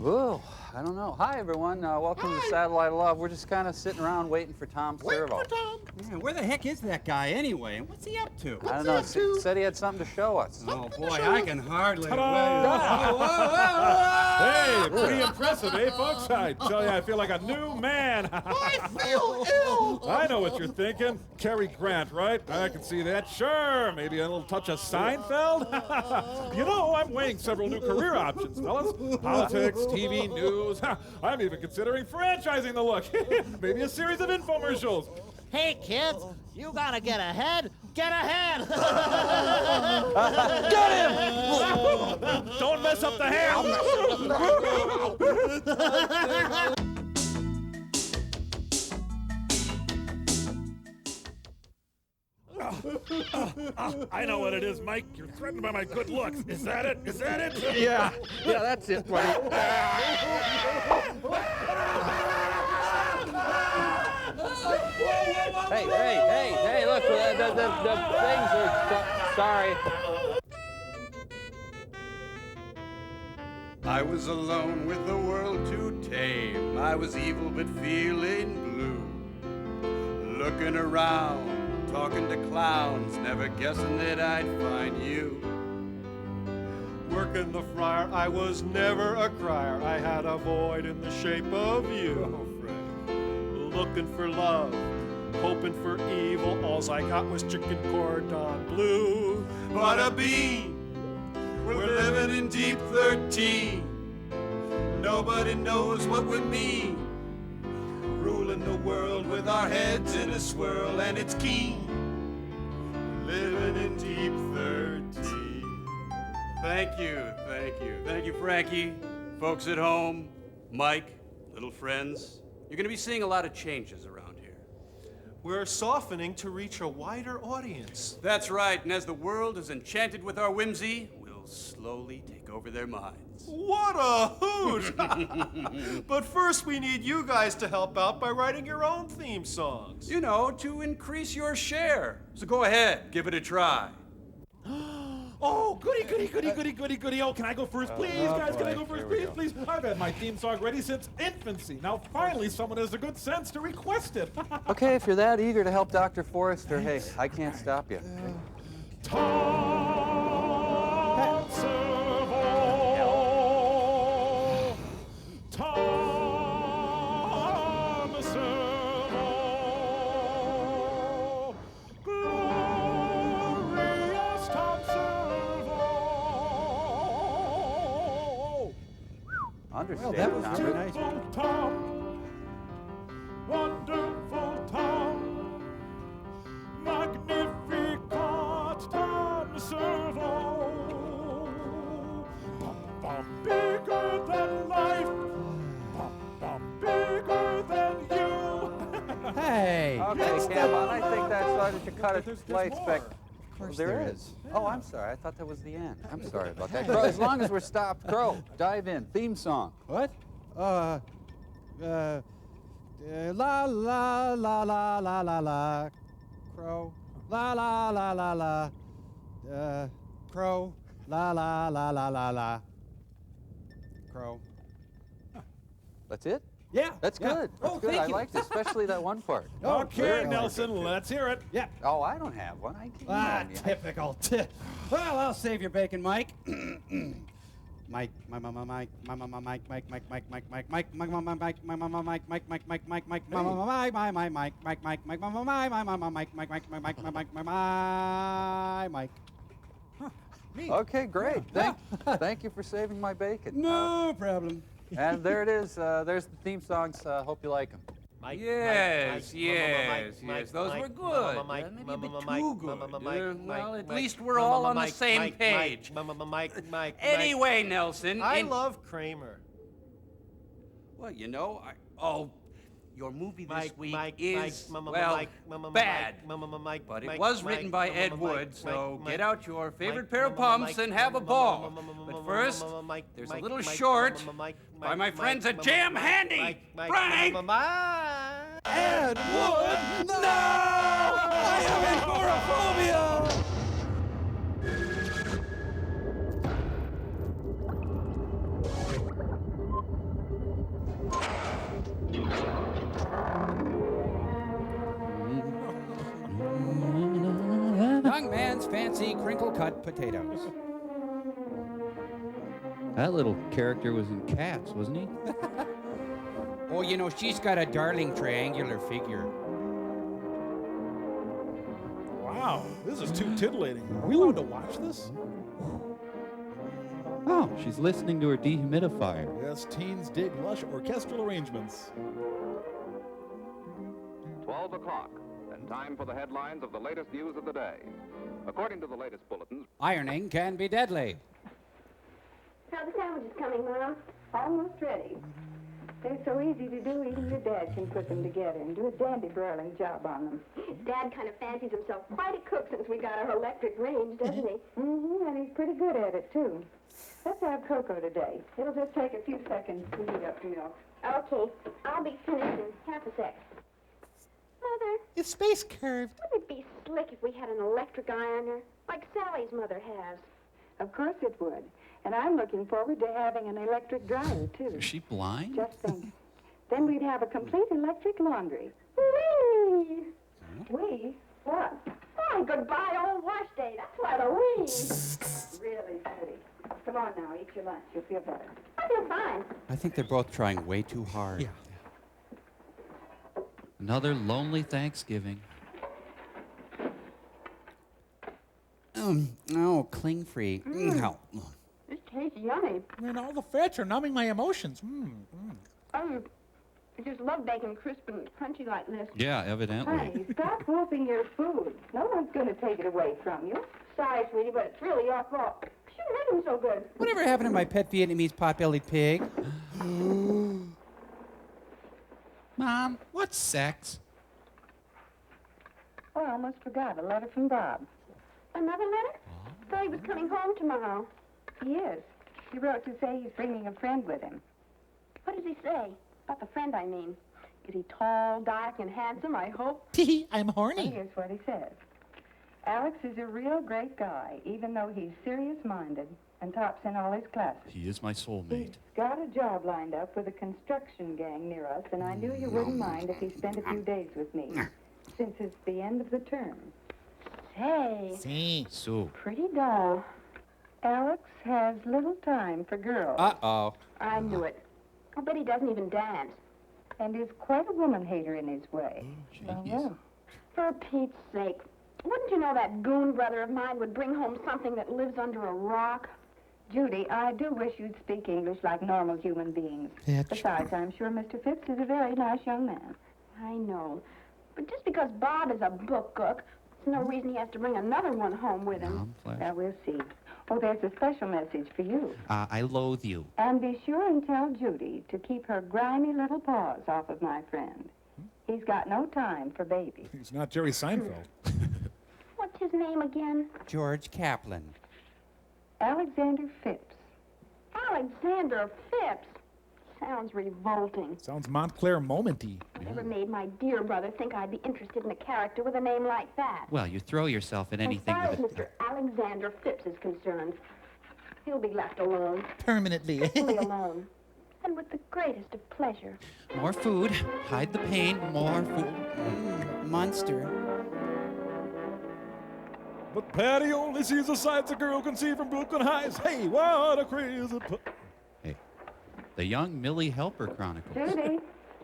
Ooh, I don't know. Hi, everyone. Welcome to Satellite of Love. We're just kind of sitting around waiting for Tom Servo. Yeah, where the heck is that guy anyway? And what's he up to? I don't know. Said he had something to show us. Oh, boy, I can hardly wait. Hey, pretty impressive, eh, folks? I tell you, I feel like a new man. I feel ill. I know what you're thinking. Cary Grant, right? I can see that. Sure, maybe a little touch of Seinfeld. You know, I'm weighing several new career options, fellas. Politics, TV, news. I'm even considering franchising the look. Maybe a series of infomercials. Hey, kids, you gotta get ahead. Get ahead! Get him! Don't mess up the ham. I know what it is, Mike. You're threatened by my good looks. Is that it? Is that it? Yeah, that's it, buddy. Hey, look, the things are, sorry. I was alone with the world to tame. I was evil but feeling blue. Looking around, talking to clowns, never guessing that I'd find you. Working the friar, I was never a crier. I had a void in the shape of you. Oh, friend. Looking for love, hoping for evil. Alls I got was chicken cordon bleu. Bada bean, we're living in deep 13. Nobody knows what we mean. Ruling the world with our heads in a swirl, and it's keen. Living in deep 13. Thank you, thank you. Thank you, Frankie. Folks at home, Mike, little friends. You're gonna be seeing a lot of changes around here. We're softening to reach a wider audience. That's right, and as the world is enchanted with our whimsy, we'll slowly take over their minds. What a hoot! But first we need you guys to help out by writing your own theme songs. You know, to increase your share. So go ahead, give it a try. Oh, goody. Oh, can I go first, please, guys? Can I go first, please? I've had my theme song ready since infancy. Now, finally, someone has the good sense to request it. Okay, if you're that eager to help Dr. Forrester, hey, I can't stop you. Tom Servo. Tom Servo. Glorious Tom Servo. Understand, that was too Tom. nice. Tom. Wonderful Tom. Magnificat Tom Servo. Bigger than life. Bigger than you. Hey! Okay, Cam, I think that started to cut it There's light more. spec. Of course There is. Oh, I'm sorry. I thought that was the end. I'm sorry about that. Crow, as long as we're stopped, Crow, dive in. Theme song. What? La la la la la la la. Crow. La la la la la. Crow. La la la la la la. Crow. That's it? Yeah. That's yeah. good. Oh, That's good. thank I you. liked it, especially that one part. Okay, Very Nelson, good. let's hear it. Yeah. Oh, I don't have one. I can't. Ah, typical. Well, I'll save your bacon, Mike. Mike, my mama, Mike, my mama, Mike, Mike, Mike, Mike, Mike, Mike, Mike, my mama, Mike, my mama, Mike, Mike, Mike, Mike, Mike, Mike, my mama, Mike, my Mike, Mike, Mike, Mike, mama, my mama, Mike, Mike, Mike, my Mike, my Mike, my Mike. Okay, great. Thank you for saving my bacon. No problem. And there it is. There's the theme songs. Hope you like them. Yes, those were good. Maybe a bit too good. Well, at least we're all on the same page. Anyway, Nelson. I love Kramer. Well, you know, your movie this week is, bad. But it was written by Ed Wood, so get out your favorite pair of pumps and have a ball. But first, there's a little short by my friends at Jam Handy. Frank! Ed Wood? No! I have agoraphobia! fancy crinkle-cut potatoes. That little character was in Cats, wasn't he? Oh, you know, she's got a darling triangular figure. Wow, this is too titillating. Are we allowed to watch this? Oh, she's listening to her dehumidifier. Yes, teens dig lush orchestral arrangements. 12 o'clock, and time for the headlines of the latest news of the day. According to the latest bulletins, Ironing can be deadly. How the sandwiches coming, Mom? Almost ready. They're so easy to do, even your dad can put them together and do a dandy broiling job on them. Dad kind of fancies himself quite a cook since we got our electric range, doesn't he? Mm-hmm, and he's pretty good at it, too. Let's have cocoa today. It'll just take a few seconds to heat up the milk. Okay, I'll be finished in half a sec. Mother, It's space curved. wouldn't it be slick if we had an electric ironer, like Sally's mother has? Of course it would. And I'm looking forward to having an electric dryer, too. Is she blind? Just think. Then we'd have a complete electric laundry. Whee! We? What? Why, goodbye, old wash day. That's why the whee. Really pretty. Come on now, eat your lunch. You'll feel better. I feel fine. I think they're both trying way too hard. Yeah. Another lonely Thanksgiving. Oh, cling-free. No. This tastes yummy. Man, all the fats are numbing my emotions. I just love bacon crisp and crunchy like this. Yeah, evidently. Honey, stop wolfing your food. No one's going to take it away from you. Sorry, sweetie, but it's really your fault. Shouldn't have been so good. Whatever happened to my pet Vietnamese pot-bellied pig? Mom, what's sex? Oh, I almost forgot. A letter from Bob. Another letter? Thought he was coming home tomorrow. He is. He wrote to say he's bringing a friend with him. What does he say? About the friend, I mean. Is he tall, dark, and handsome, I hope? I'm Well, horny. here's what he says. Alex is a real great guy, even though he's serious-minded and tops in all his classes. He is my He's soulmate. got a job lined up with a construction gang near us, and I knew you wouldn't mind if he spent a few days with me, since it's the end of the term. Say, See. So, pretty dull. Alex has little time for girls Uh-oh. I knew it. I bet he doesn't even dance. and is quite a woman-hater in his way. jeez. For Pete's sake. Wouldn't you know that goon brother of mine would bring home something that lives under a rock? Judy, I do wish you'd speak English like normal human beings. That's Besides, I'm sure Mr. Phipps is a very nice young man. I know. But just because Bob is a book cook, there's no reason he has to bring another one home with him. Mom, flash. Now, we'll see. Oh, there's a special message for you. I loathe you. And be sure and tell Judy to keep her grimy little paws off of my friend. He's got no time for babies. He's not Jerry Seinfeld. What's his name again? George Kaplan. Alexander Phipps. Alexander Phipps. Sounds revolting. Sounds Montclair momenty. Never made my dear brother think I'd be interested in a character with a name like that. Well, you throw yourself at anything As far as with Mr. Alexander Phipps is concerned, he'll be left alone. Permanently. Fully alone. And with the greatest of pleasure. More food. Hide the pain. More food. Monster. But Patty only sees the sights a girl can see from Brooklyn Heights. Hey, what a crazy... Hey, the young Millie Helper Chronicles. Judy,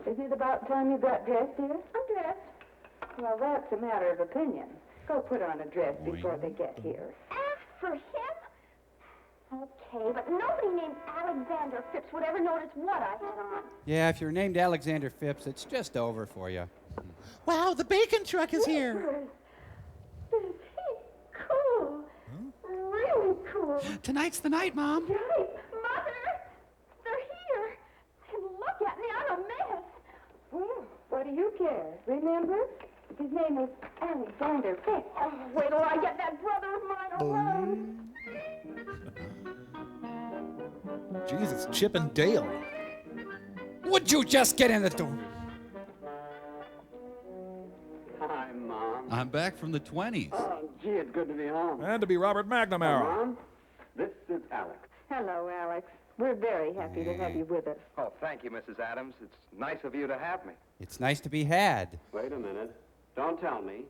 isn't it about time you got dressed, dear? I'm dressed. Well, that's a matter of opinion. Go put on a dress before they get here. Ask for him? Okay, but nobody named Alexander Phipps would ever notice what I had on. Yeah, if you're named Alexander Phipps, it's just over for you. Wow, the bacon truck is here. Cool. Really cool. Tonight's the night, Mom. Right. Mother, they're here. And look at me, I'm a mess. Well, what do you care? Remember? His name is Alexander Phipps. Oh, wait till I get that brother of mine alone. Jeez, it's Chip and Dale. Would you just get in the door? Hi, Mom. I'm back from the 20s. Oh, gee, it's good to be home. And to be Robert McNamara. Mom, this is Alex. Hello, Alex. We're very happy to have you with us. Oh, thank you, Mrs. Adams. It's nice of you to have me. It's nice to be had. Wait a minute. Don't tell me.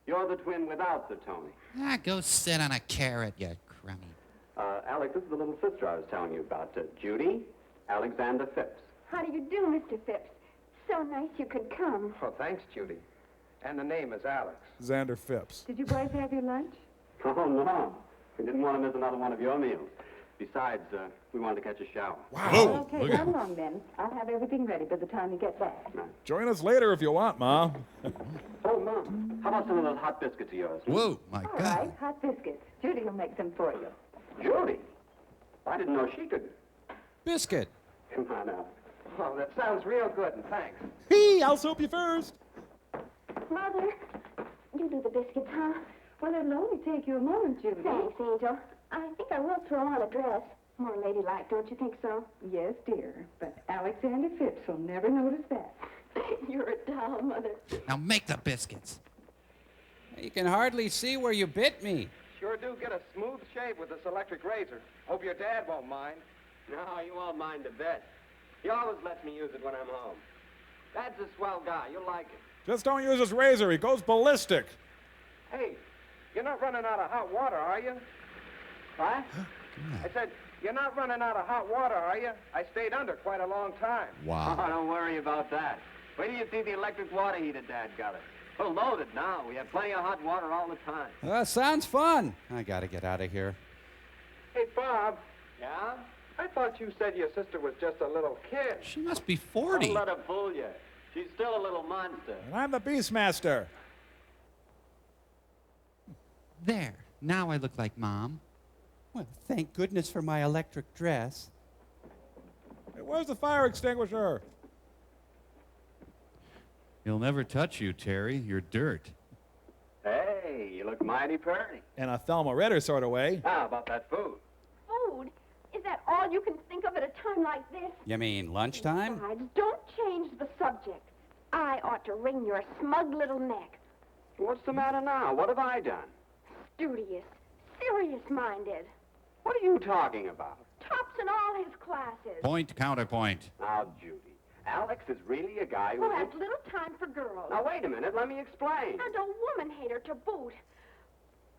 You're the twin without the Tony. Ah, go sit on a carrot, you crummy. Alex, this is the little sister I was telling you about. Judy Alexander Phipps. How do you do, Mr. Phipps? So nice you could come. Oh, thanks, Judy. And the name is Alex. Xander Phipps. Did you boys have your lunch? Oh, no. We didn't want to miss another one of your meals. Besides, we wanted to catch a shower. Wow. Okay, come along then. I'll have everything ready by the time you get back. Join us later if you want, Mom. Oh, Mom, how about some of those hot biscuits of yours? Whoa, my All God. right, hot biscuits. Judy will make some for you. Judy? I didn't know she could. Biscuit. Come on out. Oh, that sounds real good, and thanks. Hey, I'll soap you first. Mother, you do the biscuits, huh? Well, it'll only take you a moment, Judy. Thanks, Angel. I think I will throw on a dress. More ladylike, don't you think so? Yes, dear. But Alexander Phipps will never notice that. You're a doll, Mother. Now make the biscuits. You can hardly see where you bit me. Sure do get a smooth shave with this electric razor. Hope your dad won't mind. No, you won't mind a bit. He always lets me use it when I'm home. Dad's a swell guy. You'll like it. Just don't use his razor. He goes ballistic. Hey, you're not running out of hot water, are you? What? I said, you're not running out of hot water, are you? I stayed under quite a long time. Oh, don't worry about that. Wait till you see the electric water heater Dad got us. We're loaded now. We have plenty of hot water all the time. Sounds fun. I gotta get out of here. Hey, Bob, Yeah? I thought you said your sister was just a little kid. She must be 40. Don't let her fool you. She's still a little monster. And I'm the Beastmaster. There. Now I look like Mom. Well, thank goodness for my electric dress. Hey, where's the fire extinguisher? He'll never touch you, Terry. You're dirt. Hey, you look mighty pretty. In a Thelma Ritter sort of way. How about that food? Food? Is that all you can think of at a time like this? You mean lunchtime? Besides, don't change the subject. I ought to wring your smug little neck. What's the matter now? What have I done? Studious, serious-minded. What are you talking about? Tops in all his classes. Point, counterpoint. Now, Judy, Alex is really a guy who... Well, has little time for girls. Now, wait a minute. Let me explain. And a woman-hater to boot.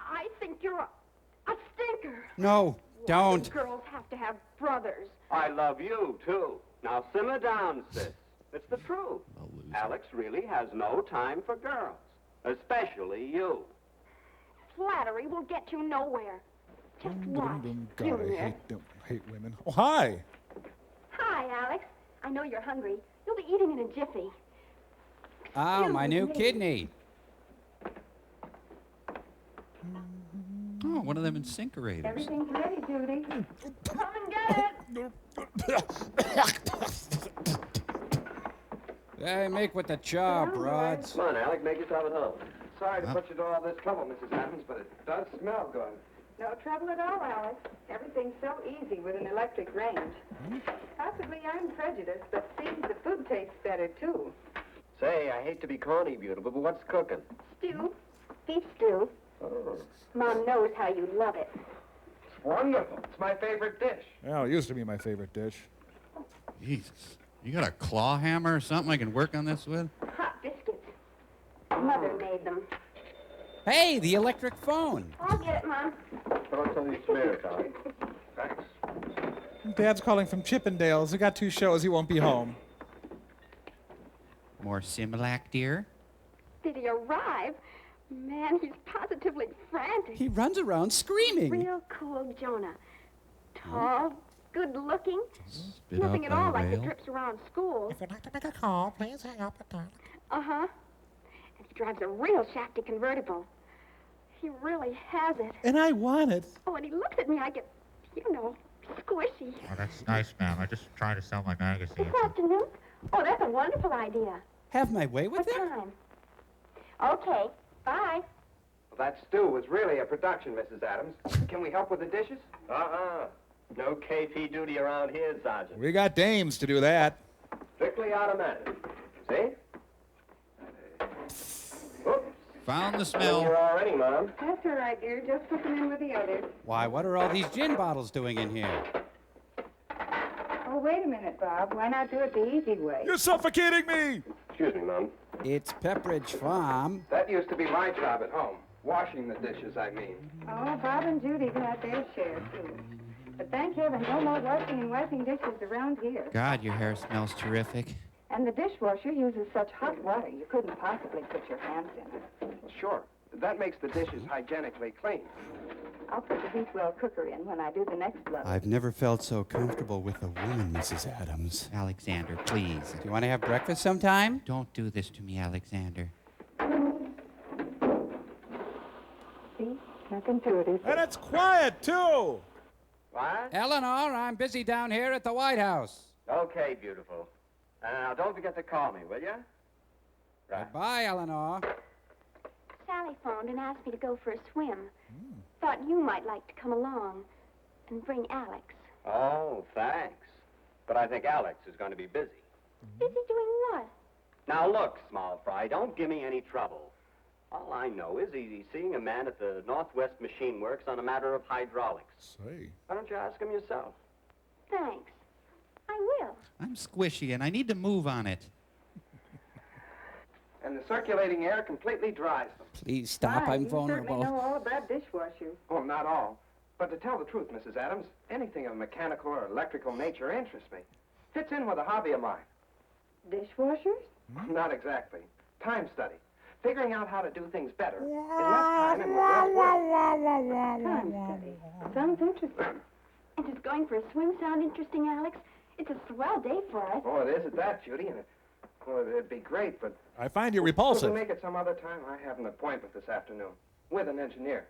I think you're a stinker. No, don't. Girls have to have brothers. I love you, too. Now, simmer down, sis. It's the truth. Alex really has no time for girls. Especially you. Flattery will get you nowhere. Just watch, God, Junior. I hate women. Oh, hi. Hi, Alex. I know you're hungry. You'll be eating in a jiffy. Ah, my new me. kidney. Oh, one of them incinerators. Everything's ready, Judy. Come and get it. Hey, make with the chop, Rods. Come on, Alex, make yourself at home. Sorry to put you to all this trouble, Mrs. Adams, but it does smell good. No trouble at all, Alex. Everything's so easy with an electric range. Possibly I'm prejudiced, but seems the food tastes better, too. Say, I hate to be corny, beautiful, but what's cooking? Stew. Beef stew. Oh. Mom knows how you love it. It's wonderful. It's my favorite dish. Well, it used to be my favorite dish. Jesus. You got a claw hammer or something I can work on this with? Hot biscuits. Mother made them. Hey, the electric phone. I'll get it, Mom. Throw some of these smears on. Thanks. Dad's calling from Chippendales. He got 2 shows. He won't be home. More Similac, dear? Did he arrive? Man, he's positively frantic. He runs around screaming. Real cool Jonah. Tall, good-looking. Spit Nothing out at all thy like the veil. trips around school. If you'd like to make a call, please hang up and dial. Uh-huh. And he drives a real shafty convertible. He really has it. And I want it. Oh, and he looks at me, I get, squishy. Oh, that's nice, ma'am. I just trying to sell my magazine. This afternoon? Oh, that's a wonderful idea. Have my way with What it? time? Okay, bye. Well, that stew was really a production, Mrs. Adams. Can we help with the dishes? No KP duty around here, Sergeant. We got dames to do that. Strictly automatic. See? Oops. Found the You're smell. already, Mom. That's all right, dear. Just put them in with the others. Why, what are all these gin bottles doing in here? Oh, wait a minute, Bob. Why not do it the easy way? You're suffocating me. Excuse me, Mom. It's Pepperidge Farm. That used to be my job at home. Washing the dishes, I mean. Oh, Bob and Judy got their share, too. But thank heaven, no more washing and wiping dishes around here. God, your hair smells terrific. And the dishwasher uses such hot water, you couldn't possibly put your hands in it. Sure. That makes the dishes hygienically clean. I'll put the deep well cooker in when I do the next load. I've never felt so comfortable with a woman, Mrs. Adams. Alexander, please. Do you want to have breakfast sometime? Don't do this to me, Alexander. See? Nothing to it, is And there? it's quiet, too. What? Eleanor, I'm busy down here at the White House. Okay, beautiful. Now, don't forget to call me, will you? Right. Bye, Eleanor. Sally phoned and asked me to go for a swim. Thought you might like to come along and bring Alex. Oh, thanks. But I think Alex is going to be busy. Busy doing what? Now, look, small fry, don't give me any trouble. All I know is he's seeing a man at the Northwest Machine Works on a matter of hydraulics. Say. Why don't you ask him yourself? Thanks. I will. I'm squishy and I need to move on it. And the circulating air completely dries them. Please stop, I'm You certainly know vulnerable. all about dishwashers. Oh, not all. But to tell the truth, Mrs. Adams, anything of mechanical or electrical nature interests me. Fits in with a hobby of mine. Dishwashers? Not exactly. Time study. Figuring out how to do things better. In less time and with less work. Time study. Sounds interesting. And does going for a swim sound interesting, Alex? It's a swell day for us. Oh, it is at that, Judy. And it'd be great, but I find you we'll repulsive. make it some other time. I have an appointment this afternoon with an engineer.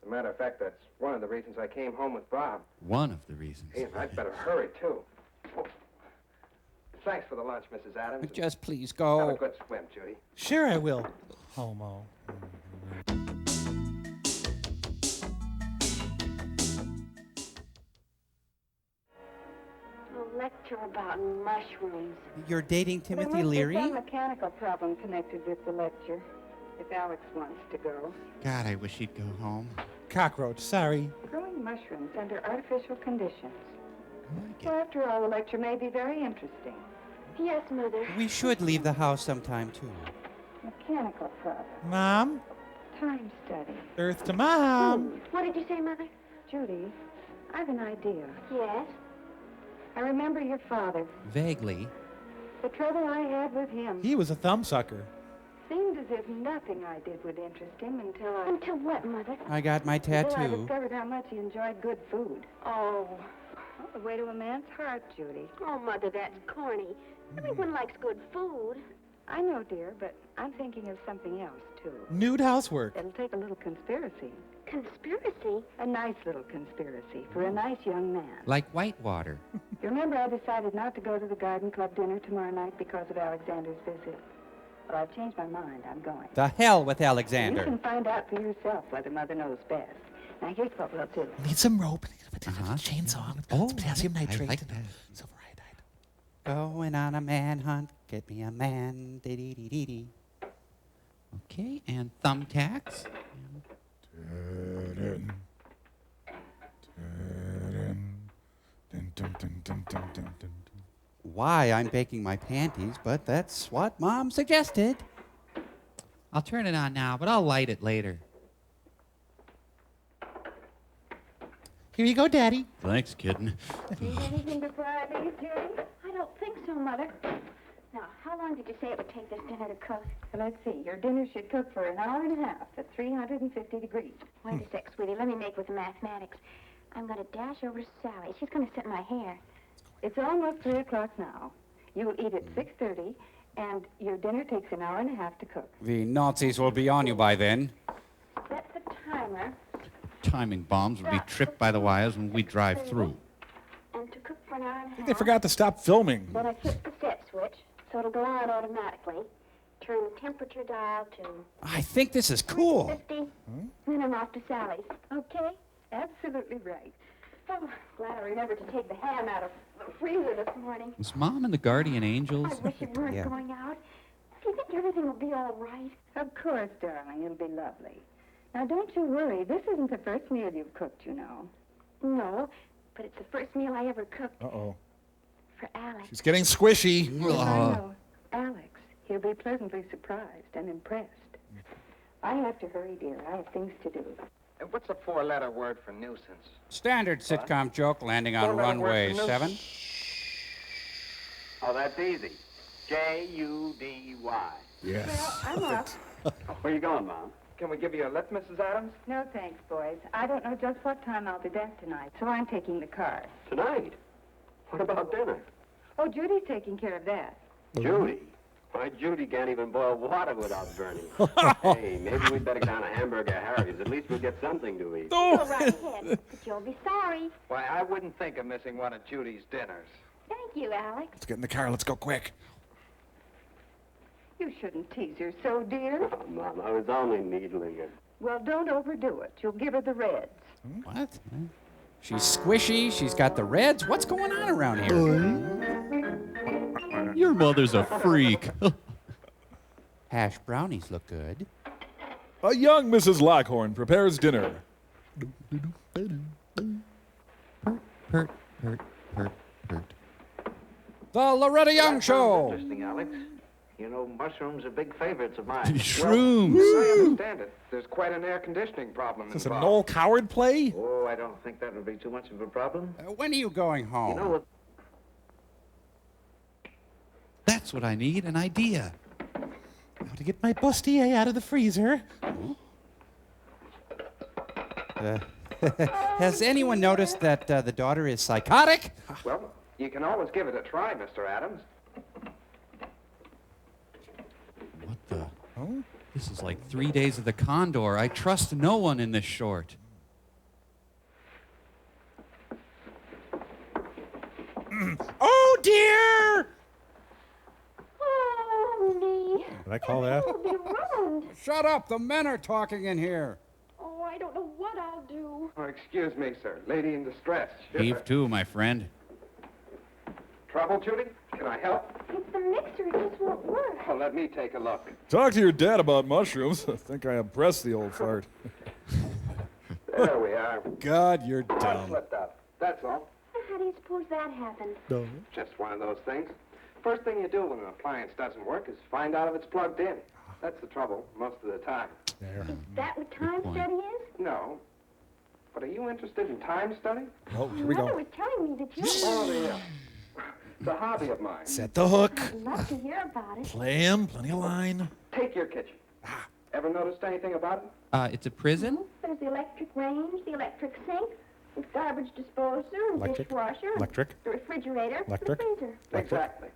As a matter of fact, that's one of the reasons I came home with Bob. One of the reasons. Hey, I'd better hurry, too. Oh. Thanks for the lunch, Mrs. Adams. Just please Have go. a good swim, Judy. Sure I will, homo. A lecture about mushrooms. You're dating There Timothy must be Leary? some mechanical problem connected with the lecture. If Alex wants to go. God, I wish he'd go home. Cockroach, sorry. Growing mushrooms under artificial conditions. I Well, after all, the lecture may be very interesting. Yes, Mother. We should leave the house sometime, too. Mechanical problem. Mom, Time study. Earth to Mom. What did you say, Mother? Judy, I've an idea. Yes. I remember your father. Vaguely. The trouble I had with him. He was a thumbsucker. Seemed as if nothing I did would interest him until I... Until what, Mother? I got my Until I tattoo. discovered how much he enjoyed good food. Oh. Well, the way to a man's heart, Judy. Oh, Mother, that's corny. Everyone likes good food. I know, dear, but I'm thinking of something else, too. Nude housework. It'll take a little conspiracy. Conspiracy? A nice little conspiracy for a nice young man. Like Whitewater. You remember I decided not to go to the garden club dinner tomorrow night because of Alexander's visit? Well, I've changed my mind. I'm going. The hell with You Alexander. can find out for yourself whether Mother knows best. Now, here's what we'll do. Need some rope, Uh-huh. chainsaw, Oh, some potassium I nitrate, like and that. silver iodide. Going on a manhunt. Get me a man. Dee-dee-dee-dee-dee. Okay, and thumbtacks. Why I'm baking my panties, but that's what Mom suggested. I'll turn it on now, but I'll light it later. Here you go, Daddy. Thanks, kitten. Need anything before I leave, Judy? I don't think so, Mother. Now, how long did you say it would take this dinner to cook? Well, let's see. Your dinner should cook for an hour and a half at 350 degrees. Wait a sec, sweetie. Let me make with the mathematics. I'm going to dash over to Sally. She's going to set my hair. It's almost 3 o'clock now. You'll eat at 6:30, and your dinner takes an hour and a half to cook. The Nazis will be on you by then. Set the timer. Timing bombs will be tripped by the wires when we drive through. And to cook for an hour and a I half. think they forgot to stop filming. Then I flip the step switch, so it'll go on automatically. Turn the temperature dial to I think this is cool. 50. Then I'm off to Sally's. Okay? Absolutely right. Oh, glad I remembered to take the ham out of the freezer this morning. Was Mom and the Guardian I Angels? wish you weren't Yeah. going out. Do you think everything will be all right? Of course, darling. It'll be lovely. Now, don't you worry. This isn't the first meal you've cooked, you know. No, but it's the first meal I ever cooked Uh-oh. for Alex. She's getting squishy. I know. Alex. He'll be pleasantly surprised and impressed. I have to hurry, dear. I have things to do. What's a four-letter word for nuisance? Standard sitcom joke landing on Four-letter word runway for no- 7. Oh, that's easy. J-U-D-Y. Yes. Well, I'm off. Where you going, Mom? Can we give you a lift, Mrs. Adams? No, thanks, boys. I don't know just what time I'll be back tonight, so I'm taking the car. Tonight? What about dinner? Oh, Judy's taking care of that. Judy? Why, Judy can't even boil water without burning. Hey, maybe we'd better get down to Hamburger Harry's. At least we'll get something to eat. Go right ahead, but you'll be sorry. Why, I wouldn't think of missing one of Judy's dinners. Thank you, Alex. Let's get in the car. Let's go quick. You shouldn't tease her so, dear. Oh, Mom, I was only needling her. Well, don't overdo it. You'll give her the reds. What? She's squishy. She's got the reds. What's going on around here? Your mother's a freak. Hash brownies look good. A young Mrs. Lockhorn prepares dinner. Hurt. The Loretta Young Show. Interesting, Alex. You know, mushrooms are big favorites of mine. Shrooms. I understand it. There's quite an air conditioning problem Is this a involved. Noel Coward play? Oh, I don't think that would be too much of a problem. When are you going home? You know what? That's what I need, an idea. How to get my bustier out of the freezer. Has anyone noticed that the daughter is psychotic? Well, you can always give it a try, Mr. Adams. What the? Oh? This is like 3 Days of the Condor. I trust no one in this short. Oh, dear! Oh, Did I call that? I'll be ruined. Shut up. The men are talking in here. Oh, I don't know what I'll do. Oh, excuse me, sir. Lady in distress. Heave to, my friend. Trouble, Judy? Can I help? It's the mixer. It just won't work. Oh, let me take a look. Talk to your dad about mushrooms. I think I impressed the old fart. There we are. God, you're One dumb. slipped out. That's all. How do you suppose that happened? Just one of those things. First thing you do when an appliance doesn't work is find out if it's plugged in. That's the trouble most of the time. Is that what time study is? No. But are you interested in time study? Oh, here we Mother go. was telling me that you Oh, yeah. It's a hobby of mine. Set the hook. I'd love to hear about it. Play him. Plenty of line. Take your kitchen. Ever noticed anything about it? It's a prison? There's the electric range, the electric sink, the garbage disposer, and Electric. dishwasher, Electric. the refrigerator, Electric. the freezer. Exactly.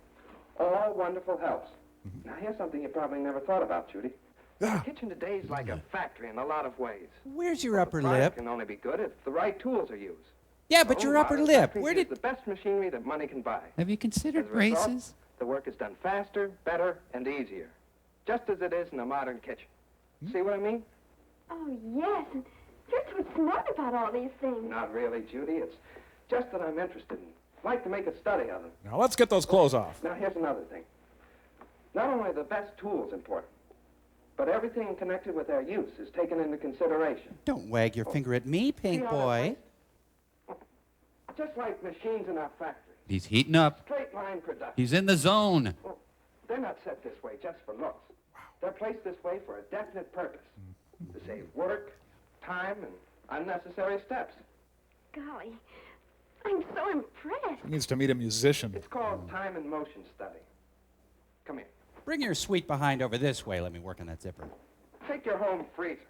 All wonderful helps. Now, here's something you probably never thought about, Judy. The kitchen today is like a factory in a lot of ways. Where's your upper The product lip? can only be good if the right tools are used. Yeah, but So, your upper modern lip. factories Where use did... the best machinery that money can buy. Have you considered As a result, braces? the work is done faster, better, and easier. Just as it is in a modern kitchen. See what I mean? Oh, yes. And you're so smart about all these things. Not really, Judy. It's just that I'm interested in. Like to make a study of them. Now let's get those clothes off. Now, here's another thing. Not only are the best tools important, but everything connected with their use is taken into consideration. Don't wag your finger at me, pink See how boy. Just like machines in our factory. He's heating up. Straight line production. He's in the zone. Well, they're not set this way just for looks. They're placed this way for a definite purpose. To save work, time, and unnecessary steps. Golly, I'm so impressed. He needs to meet a musician. It's called time and motion study. Come here. Bring your sweet behind over this way. Let me work on that zipper. Take your home freezer,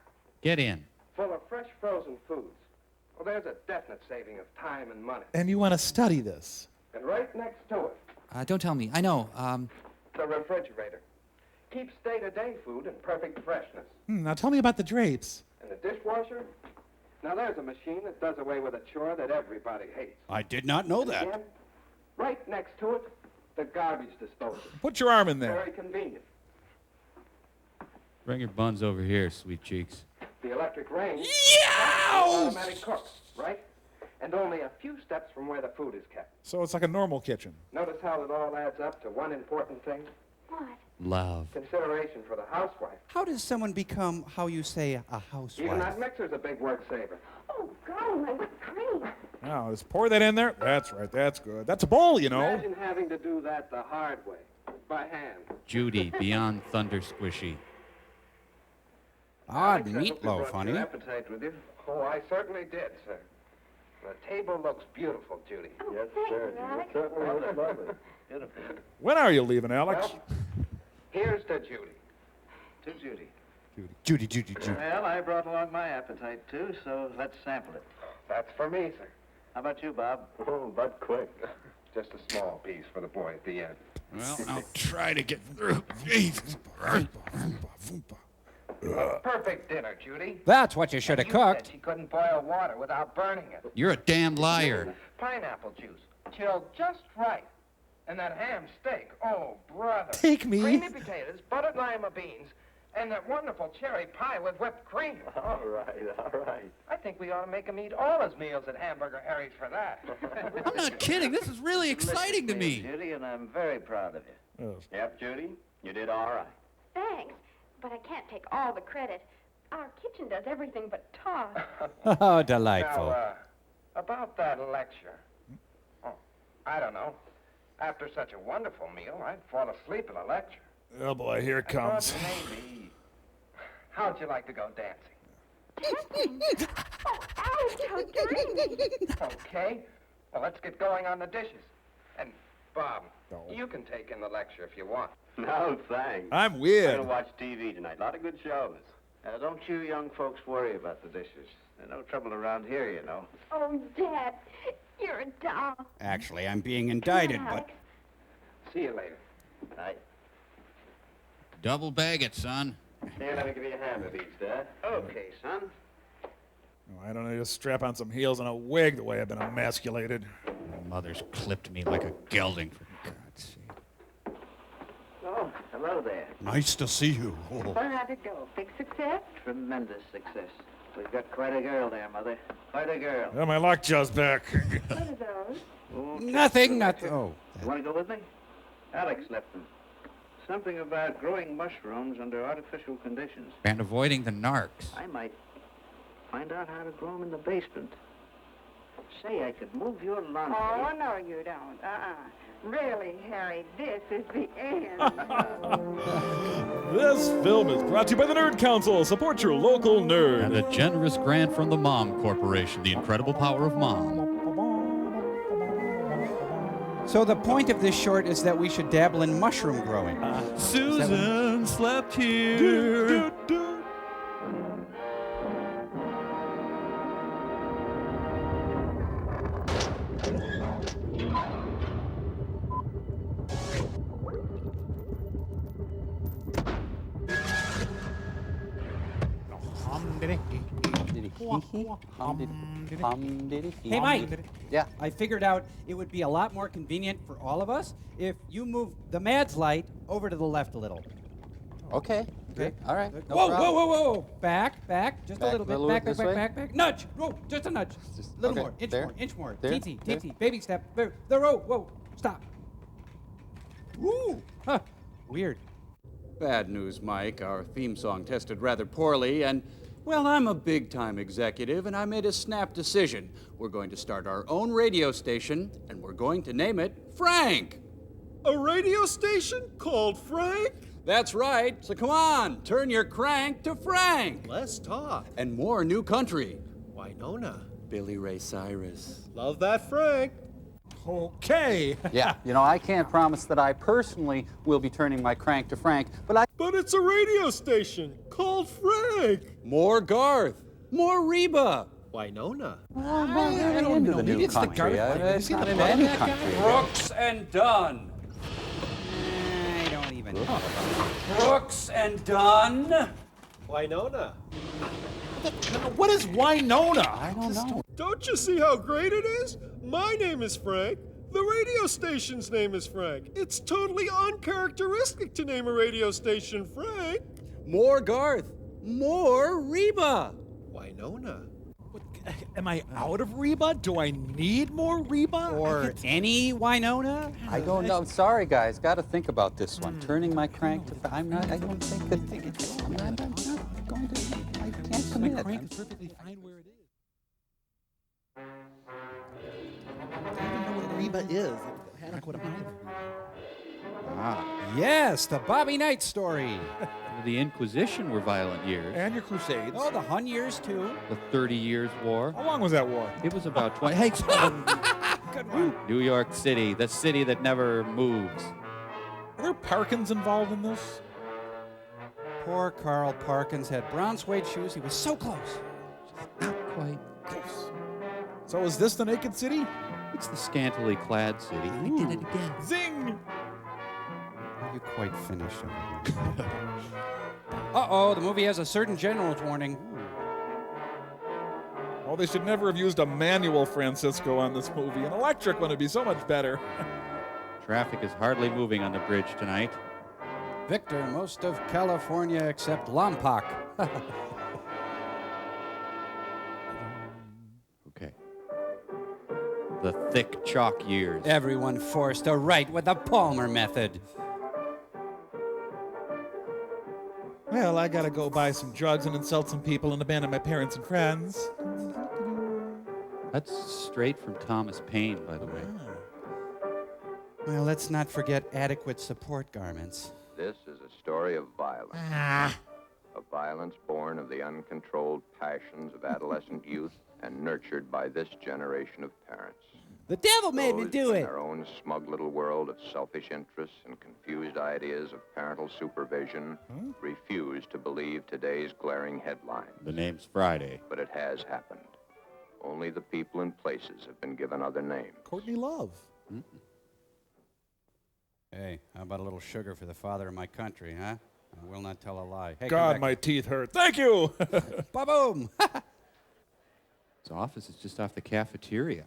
Get in. full of fresh frozen foods. Well, there's a definite saving of time and money. And you want to study this? And right next to it, Don't tell me. I know. the refrigerator. Keeps day-to-day food in perfect freshness. Now tell me about the drapes. And the dishwasher? Now there's a machine that does away with a chore that everybody hates. I did not know And that. again, right next to it, the garbage disposal. Put your arm in there. Very convenient. Bring your buns over here, sweet cheeks. The electric range. Yeah! Automatic cook, right? And only a few steps from where the food is kept. So it's like a normal kitchen. Notice how it all adds up to one important thing? What? Love. Consideration for the housewife. How does someone become, how you say, a Even housewife? that mixer's a big work saver. Oh, golly, my whipped cream. Now, just pour that in there. That's right. That's good. That's a bowl, you know. Imagine having to do that the hard way. by hand. Judy, beyond thunder squishy. Odd Alex, I hope you meatloaf, brought honey. your appetite with you. Oh, I certainly did, sir. The table looks beautiful, Judy. Oh, Yes, thank sir. you, Alex. Certainly looks lovely. Beautiful. When are you leaving, Alex? Well, here's to Judy. To Judy. Judy. Well, I brought along my appetite, too, so let's sample it. That's for me, sir. How about you, Bob? Oh, but quick. Just a small piece for the boy at the end. Well, I'll try to get through. Jesus. Perfect dinner, Judy. That's what you should have And you said cooked. she couldn't boil water without burning it. You're a damn liar. Pineapple juice, chilled just right. And that ham steak, oh, brother. Take me. Creamy potatoes, buttered lima beans, and that wonderful cherry pie with whipped cream. All right. I think we ought to make him eat all his meals at Hamburger Harry's for that. I'm not kidding. This is really exciting to me. Judy, and I'm very proud of you. Yes. Yep, Judy, you did all right. Thanks, but I can't take all the credit. Our kitchen does everything but talk. Oh, delightful. Now, about that lecture. Oh, I don't know. After such a wonderful meal, I'd fall asleep in a lecture. Oh boy, here it I thought comes. maybe. How'd you like to go dancing? Dancing? Oh, Alex, how dreamy. Okay. Well, let's get going on the dishes. And, Bob, No. you can take in the lecture if you want. No, thanks. I'm I'm weird. gonna watch TV tonight. A lot of good shows. Don't you young folks worry about the dishes. There's no trouble around here, you know. Oh, Dad, you're a doll. Actually, I'm being indicted, Come on, but Alex. See you later. Night. Double bag it, son. Here, let me give you a hand with these, Dad. Okay, son. Oh, I don't know, just strap on some heels and a wig the way I've been emasculated. My mother's clipped me like a gelding, for God's sake. Oh, hello there. Nice to see you. How'd it go? Big success? Tremendous success. We've got quite a girl there, Mother. Quite a girl. Oh, my lockjaw's back. What are those? Oh, nothing. Oh. You want to go with me? Alex left them. Something about growing mushrooms under artificial conditions. And avoiding the narcs. I might find out how to grow them in the basement. Say, I could move your laundry. Oh, no, you don't. Really, Harry, this is the end. This film is brought to you by the Nerd Council. Support your local nerd. And a generous grant from the Mom Corporation, the incredible power of mom. So the point of this short is that we should dabble in mushroom growing. Susan slept here. Hey, Mike. Yeah. I figured out it would be a lot more convenient for all of us if you moved the Mads light over to the left a little. Okay. Okay. All right. No Whoa, problem. whoa. Back, just Back a little bit. a little Back, this way? back. Nudge. Whoa, just a nudge. Just- Little okay, more. there, Inch more. there, Teensy, there. baby step. There, whoa. Stop. Woo. Huh. Weird. Bad news, Mike. Our theme song tested rather poorly, and, well, I'm a big-time executive, and I made a snap decision. We're going to start our own radio station, and we're going to name it Frank. A radio station called Frank? That's right. So come on, turn your crank to Frank. Let's talk. And more new country. Winona. Billy Ray Cyrus. Love that Frank. Okay. Yeah. You know, I can't promise that I personally will be turning my crank to Frank, but But it's a radio station called Frank. More Garth. More Reba. Winona. I'm not into the new It's the country. Garth- It's not into any country. Brooks and Dunn. I don't even know. Brooks and Dunn. Winona. What is Winona? I don't know. Don't you see how great it is? My name is Frank. The radio station's name is Frank. It's totally uncharacteristic to name a radio station Frank. More Garth. More Reba. Winona. Am I out of Reba? Do I need more Reba? Or any Winona? I don't know. Sorry, guys. Got to think about this one. Turning my crank to. I'm not. I don't think that. I'm not going to. I can't commit. My crank is perfectly fine where it is. I don't even know what Reba is. Panic, what am I? Ah. Yes, the Bobby Knight story. The Inquisition were violent years. And your Crusades. Oh, the Hun years, too. The 30 Years' War. How long was that war? It was about 20. Hey, Good one. New York City, the city that never moves. Are there Parkins involved in this? Poor Carl Parkins had brown suede shoes. He was so close. Not quite. Close. So is this the Naked City? It's the scantily clad city. I did it again. Zing! Are you quite finished over here? Uh-oh, the movie has a certain general's warning. Oh, they should never have used a manual Francisco on this movie. An electric one would be so much better. Traffic is hardly moving on the bridge tonight. Victor, most of California except Lompoc. Okay. The thick chalk years. Everyone forced to write with the Palmer method. Well, I gotta go buy some drugs and insult some people and abandon my parents and friends. That's straight from Thomas Paine, by the way. Well, let's not forget adequate support garments. This is a story of violence. A violence born of the uncontrolled passions of adolescent youth and nurtured by this generation of parents. The devil made me Those do in it. their own smug little world of selfish interests and confused ideas of parental supervision refuse to believe today's glaring headlines. The name's Friday. But it has happened. Only the people and places have been given other names. Courtney Love. Hey, how about a little sugar for the father of my country, huh? I will not tell a lie. Hey, God, my teeth hurt. Thank you! Ba-boom! His office is just off the cafeteria.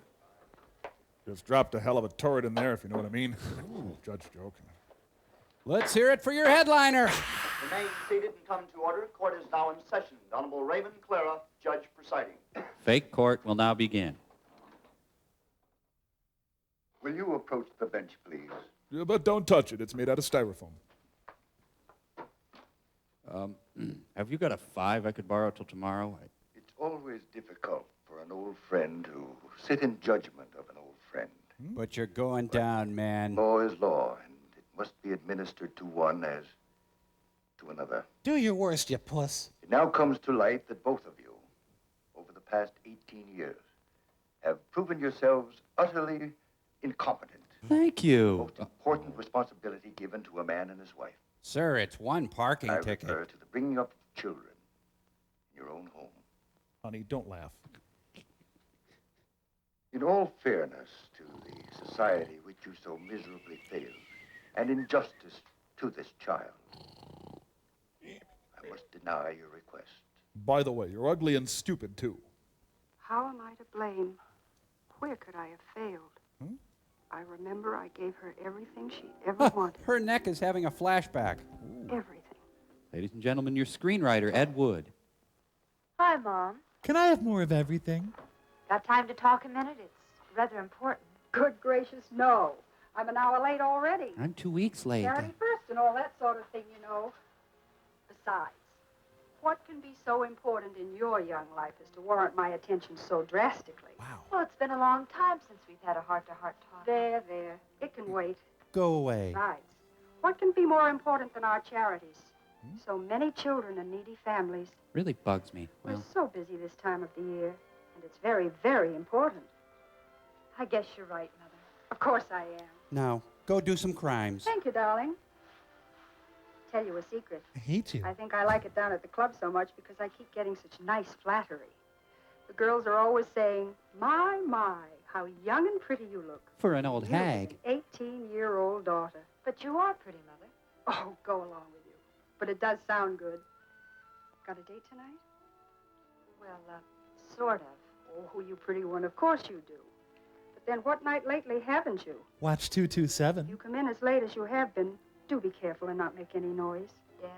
Just dropped a hell of a turret in there, if you know what I mean. Judge joking. Let's hear it for your headliner. Remain seated and come to order. Court is now in session. The Honorable Raymond Clara, judge presiding. Fake court will now begin. Will you approach the bench, please? Yeah, but don't touch it. It's made out of styrofoam. Have you got a 5 I could borrow till tomorrow? It's always difficult for an old friend to sit in judgment of an old friend. But you're going down, man. Law is law, and it must be administered to one as to another. Do your worst, you puss. It now comes to light that both of you, over the past 18 years, have proven yourselves utterly incompetent. Thank you. Most important responsibility given to a man and his wife. Sir, it's one parking I ticket. refer to the bringing up of children in your own home. Honey, don't laugh. In all fairness to the society which you so miserably failed, and in justice to this child, I must deny your request. By the way, you're ugly and stupid, too. How am I to blame? Where could I have failed? I remember I gave her everything she ever wanted. Her neck is having a flashback. Everything. Ladies and gentlemen, your screenwriter, Ed Wood. Hi, Mom. Can I have more of everything? Got time to talk a minute? It's rather important. Good gracious, no. I'm an hour late already. I'm 2 weeks late. Charity first and all that sort of thing, you know. Besides, what can be so important in your young life as to warrant my attention so drastically? Well, it's been a long time since we've had a heart-to-heart talk. There. It can wait. Go away. Besides, what can be more important than our charities? So many children and needy families. Really bugs me. We're Well, so busy this time of the year, and it's very, very important. I guess you're right, Mother. Of course I am. Now, go do some crimes. Thank you, darling. Tell you a secret. I hate you. I think I like it down at the club so much because I keep getting such nice flattery. The girls are always saying, my, how young and pretty you look. for an old You and hag. an 18-year-old daughter. But you are pretty, Mother. Oh, go along with you. But it does sound good. Got a date tonight? Well, sort of. Oh, you pretty one. Of course you do. But then what night lately haven't you? Watch 227. You come in as late as you have been. Do be careful and not make any noise. Dad?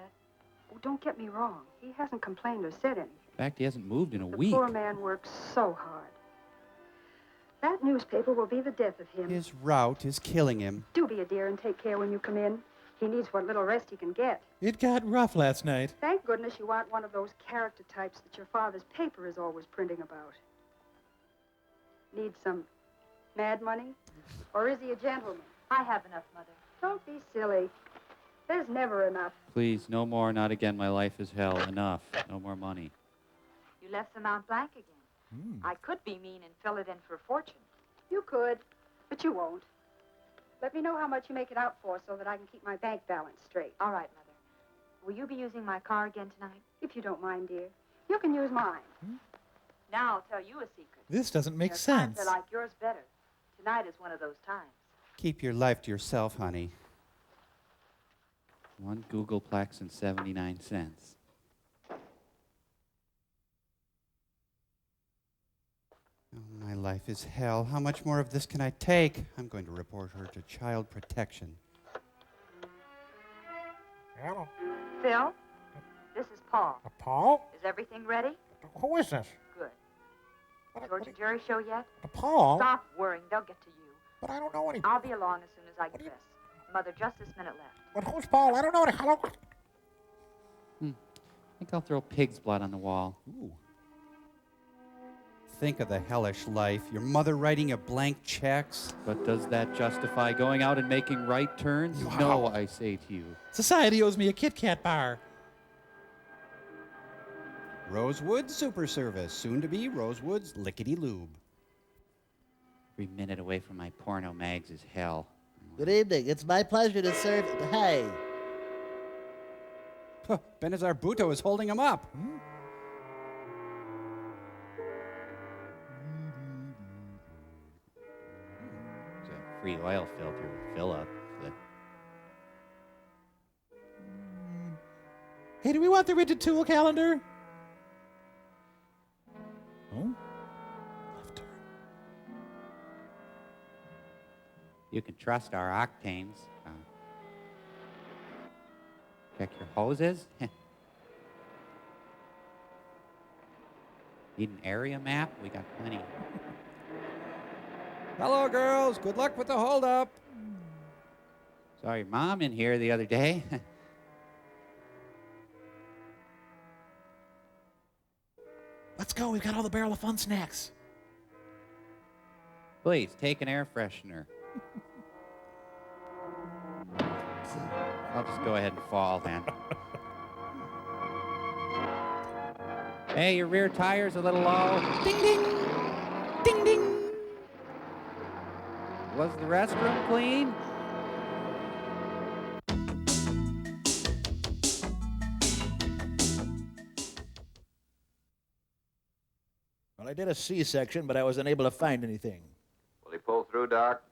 Oh, don't get me wrong. He hasn't complained or said anything. In fact, he hasn't moved in a The week. poor man works so hard. That newspaper will be the death of him. His route is killing him. Do be a dear and take care when you come in. He needs what little rest he can get. It got rough last night. Thank goodness you aren't one of those character types that your father's paper is always printing about. Need some mad money? Or is he a gentleman? I have enough, Mother. Don't be silly. There's never enough. Please, no more, not again. My life is hell. Enough. No more money. You left the amount blank again. I could be mean and fill it in for a fortune. You could, but you won't. Let me know how much you make it out for so that I can keep my bank balance straight. All right, Mother. Will you be using my car again tonight? If you don't mind, dear. You can use mine. Now I'll tell you a secret. This doesn't make There are sense. times I like yours better. Tonight is one of those times. Keep your life to yourself, honey. 1 Googleplex and 79 cents. Oh, my life is hell. How much more of this can I take? I'm going to report her to child protection. Hello. Phil, this is Paul. Paul? Is everything ready? Who is this? Good. George and Jerry show yet? Paul? Stop worrying. They'll get to you. But I don't know any. I'll be along as soon as I get dressed. Mother, just this minute left. But who's Paul? I don't know any. Hello? I think I'll throw pig's blood on the wall. Ooh. Think of the hellish life. Your mother writing you blank checks. But does that justify going out and making right turns? Wow. No, I say to you. Society owes me a Kit Kat bar. Rosewood Super Service, soon to be Rosewood's Lickety Lube. Every minute away from my porno mags is hell. Good evening. It's my pleasure to serve. Hey. Benazar Bhutto is holding him up. There's a free oil filter with fill up. Hey, do we want the rigid tool calendar? Oh? You can trust our octanes. Check your hoses. Need an area map? We got plenty. Hello, girls. Good luck with the holdup. Saw your mom in here the other day. Let's go. We've got all the barrel of fun snacks. Please, take an air freshener. I'll just go ahead and fall then. Hey, your rear tire's a little low. Ding, ding. Ding, ding. Was the restroom clean? Well, I did a C-section, but I was unable to find anything. Will he pull through, Doc?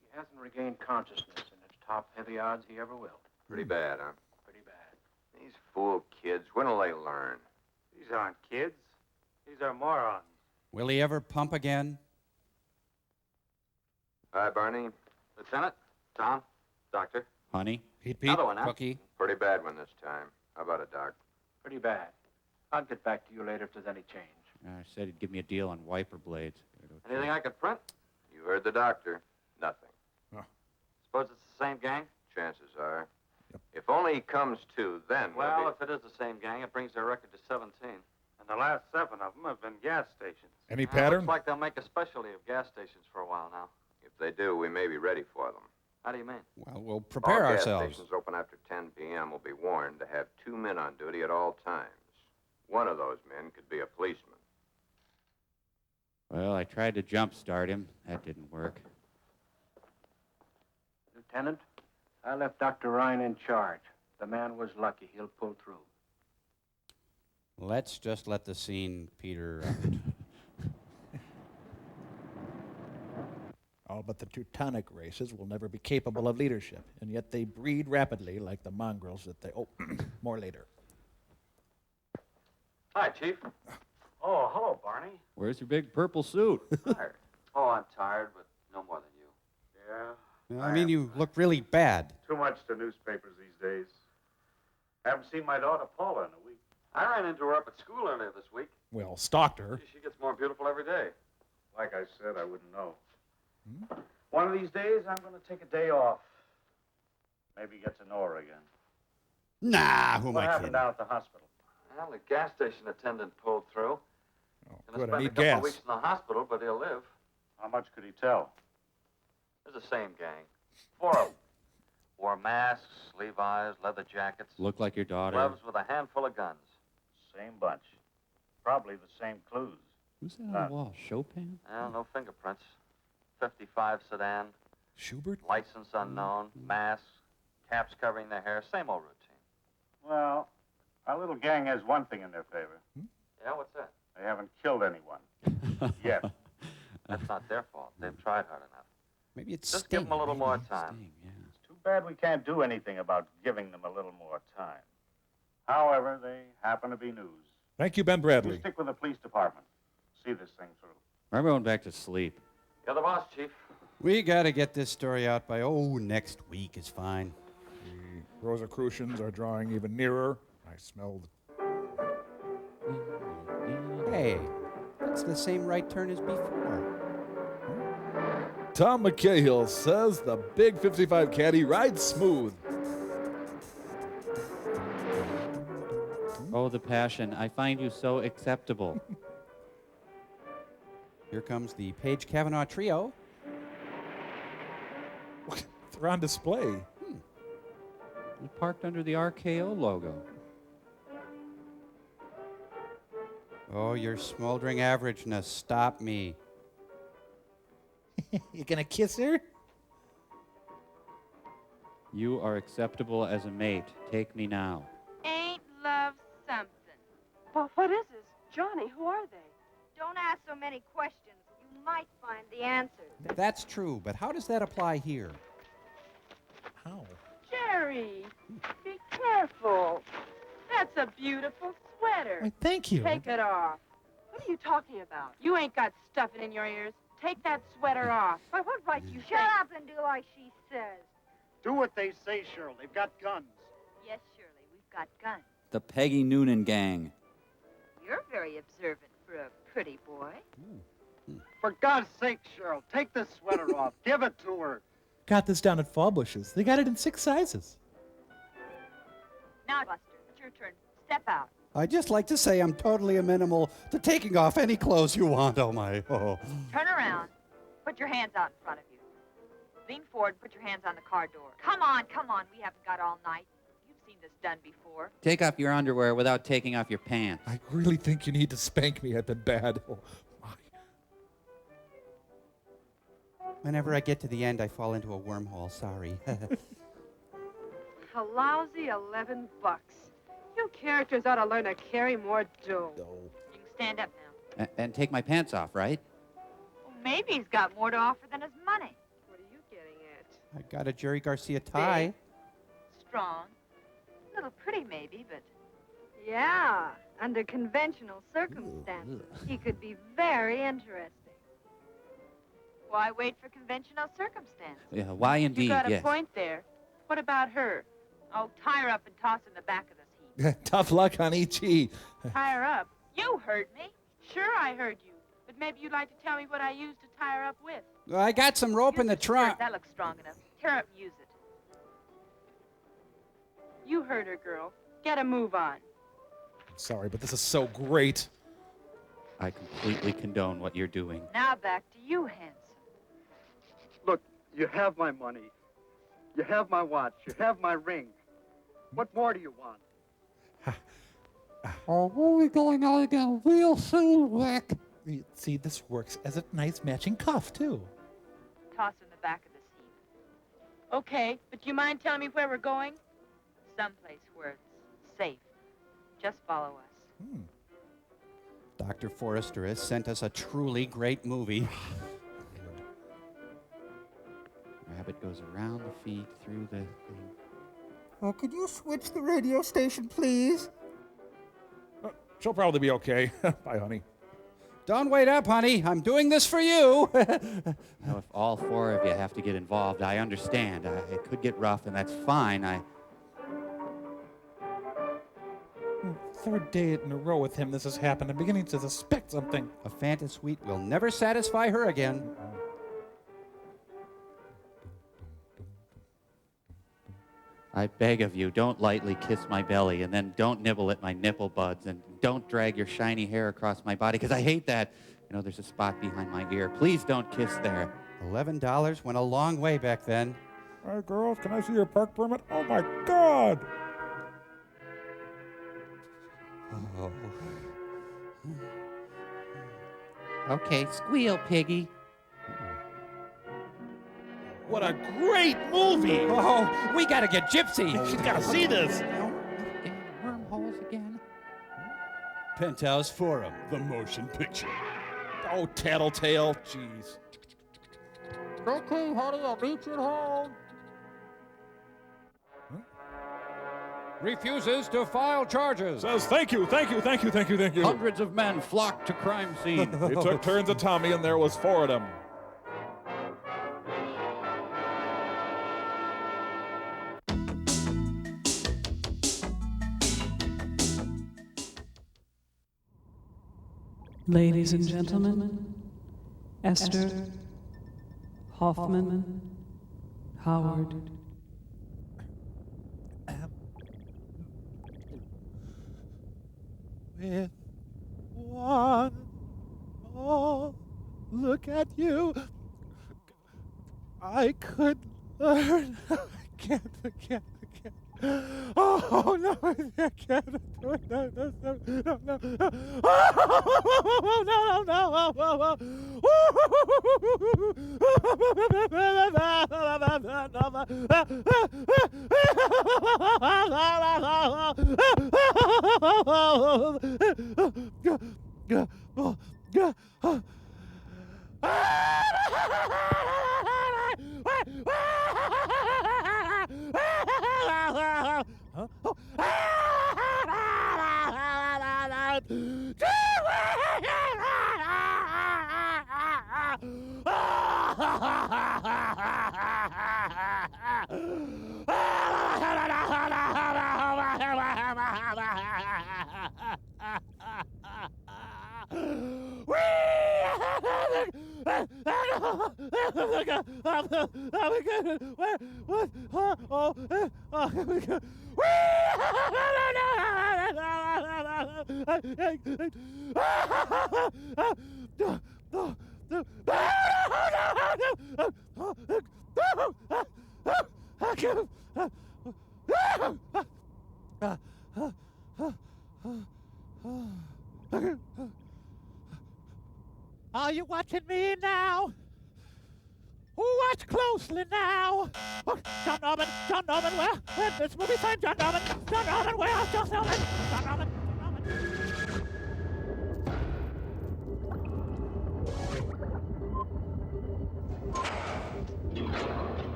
He hasn't regained consciousness, and it's top heavy odds he ever will. Pretty bad, huh? Pretty bad. These fool kids, when will they learn? These aren't kids. These are morons. Will he ever pump again? Hi, Barney. Lieutenant, Tom, Doctor. Honey? Pete, Another one, huh? Cookie. Pretty bad one this time. How about it, Doc? Pretty bad. I'll get back to you later if there's any change. I said he'd give me a deal on wiper blades. Anything I could print? You heard the doctor. Nothing. Suppose it's the same gang? Chances are. If only he comes to, then Well, we'll if it is the same gang, it brings their record to 17. And the last 7 of them have been gas stations. Any Looks pattern? like they'll make a specialty of gas stations for a while now. If they do, we may be ready for them. How do you mean? Well, we'll prepare all ourselves. Gas stations open after 10 p.m. will be warned to have 2 men on duty at all times. One of those men could be a policeman. Well, I tried to jumpstart him. That didn't work. Lieutenant, I left Dr. Ryan in charge. The man was lucky. He'll pull through. Let's just let the scene peter out. All but the Teutonic races will never be capable of leadership, and yet they breed rapidly like the mongrels that they... Oh, more later. Hi, Chief. Oh, hello, Barney. Where's your big purple suit? Tired. Oh, I'm tired, but no more than you. Yeah? I mean, you look really bad. Too much to newspapers these days. Haven't seen my daughter Paula in a week. I ran into her up at school earlier this week. Well, stalked her. She gets more beautiful every day. Like I said, I wouldn't know. One of these days, I'm going to take a day off. Maybe get to know her again. Nah, who am What I happened kidding? down at the hospital? Well, the gas station attendant pulled through. Gonna good, I spend need a couple gas. of weeks in the hospital, but he'll live. How much could he tell? It's the same gang. 4 of them. Wore masks, Levi's, leather jackets. Look like your daughter. Gloves with a handful of guns. Same bunch. Probably the same clues. Who's that on the wall? Chopin? Well, no fingerprints. 55 sedan. Schubert? License unknown. Masks. Caps covering their hair. Same old routine. Well, our little gang has one thing in their favor. Yeah, what's that? They haven't killed anyone. Yet. That's not their fault. They've tried hard enough. Maybe it's Just give them a little more time. It's too bad we can't do anything about giving them a little more time. However, they happen to be news. Thank you, Ben You Bradley. stick with the police department. See this thing through. I'm going back to sleep. You're the boss, Chief. We got to get this story out by, next week is fine. The Rosicrucians are drawing even nearer. I smelled. Hey, it's the same right turn as before. Tom McCahill says the big 55 caddy rides smooth. Oh, the passion. I find you so acceptable. Here comes the Page Kavanaugh Trio. They're on display. We parked under the RKO logo. Oh, your smoldering averageness, stop me. You gonna kiss her? You are acceptable as a mate. Take me now. Ain't love something? Well, what is this? Johnny, who are they? Don't ask so many questions. You might find the answers. That's true, but how does that apply here? How? Jerry, be careful. That's a beautiful sweater. Why, thank you. Take it off. What are you talking about? You ain't got stuffing in your ears. Take that sweater off. By what right do you Shut up and do like she says. Do what they say, Cheryl. They've got guns. Yes, Shirley, we've got guns. The Peggy Noonan gang. You're very observant for a pretty boy. For God's sake, Cheryl, take this sweater off. Give it to her. Got this down at Fallbush's. They got it in 6 sizes. Now, Buster, it's your turn. Step out. I'd just like to say I'm totally amenable to taking off any clothes you want, oh my. Oh. Turn around. Put your hands out in front of you. Lean forward and put your hands on the car door. Come on, come on. We haven't got all night. You've seen this done before. Take off your underwear without taking off your pants. I really think you need to spank me. I've been bad. Oh, my. Whenever I get to the end, I fall into a wormhole. Sorry. A lousy $11. You characters ought to learn to carry more dough. You can stand up now. And take my pants off, right? Well, maybe he's got more to offer than his money. What are you getting at? I got a Jerry Garcia tie. Strong. A little pretty, maybe, but... Yeah, under conventional circumstances, he could be very interesting. Why wait for conventional circumstances? Yeah, why indeed, You got a yes. point there. What about her? Oh, tie her up and toss her in the back of this heap. Tough luck on E.T. Tie her up. You heard me. Sure, I heard you. But maybe you'd like to tell me what I used to tie her up with. I got some rope in the trunk. That looks strong enough. Tear up and use it. You heard her, girl. Get a move on. Sorry, but this is so great. I completely condone what you're doing. Now back to you, Hanson. Look, you have my money. You have my watch. You have my ring. What more do you want? Oh, we'll be going out again real soon, Rick. See, this works as a nice matching cuff, too. Toss her in the back of this heap. Okay, but do you mind telling me where we're going? Someplace where it's safe. Just follow us. Dr. Forrester has sent us a truly great movie. Rabbit goes around the feet, through the thing. Oh, could you switch the radio station, please? She'll probably be okay. Bye, honey. Don't wait up, honey. I'm doing this for you. Now, if all 4 of you have to get involved, I understand. It could get rough, and that's fine. Third day in a row with him this has happened. I'm beginning to suspect something. A Fanta Suite will never satisfy her again. I beg of you, don't lightly kiss my belly, and then don't nibble at my nipple buds, and don't drag your shiny hair across my body, because I hate that. You know, there's a spot behind my ear. Please don't kiss there. $11 went a long way back then. Hey, girls, can I see your park permit? Oh, my God! Oh. Okay, squeal, piggy. What a great movie! Oh, we gotta get Gypsy. She's gotta see this. Wormholes again. Penthouse Forum, the motion picture. Oh, tattletale. Jeez. Okay, honey, I'll meet you at home. Refuses to file charges. Says thank you. Hundreds of men flocked to crime scene. They took turns at Tommy, and there was 4 of them. Ladies and gentlemen, Esther, Hoffman, Howard. With one more look at you, I could learn. I can't. Oh, no, I can't do it. No. Are you watching me now? Watch closely now. Oh, John Norman, where this movie time? John Norman, where? John Norman.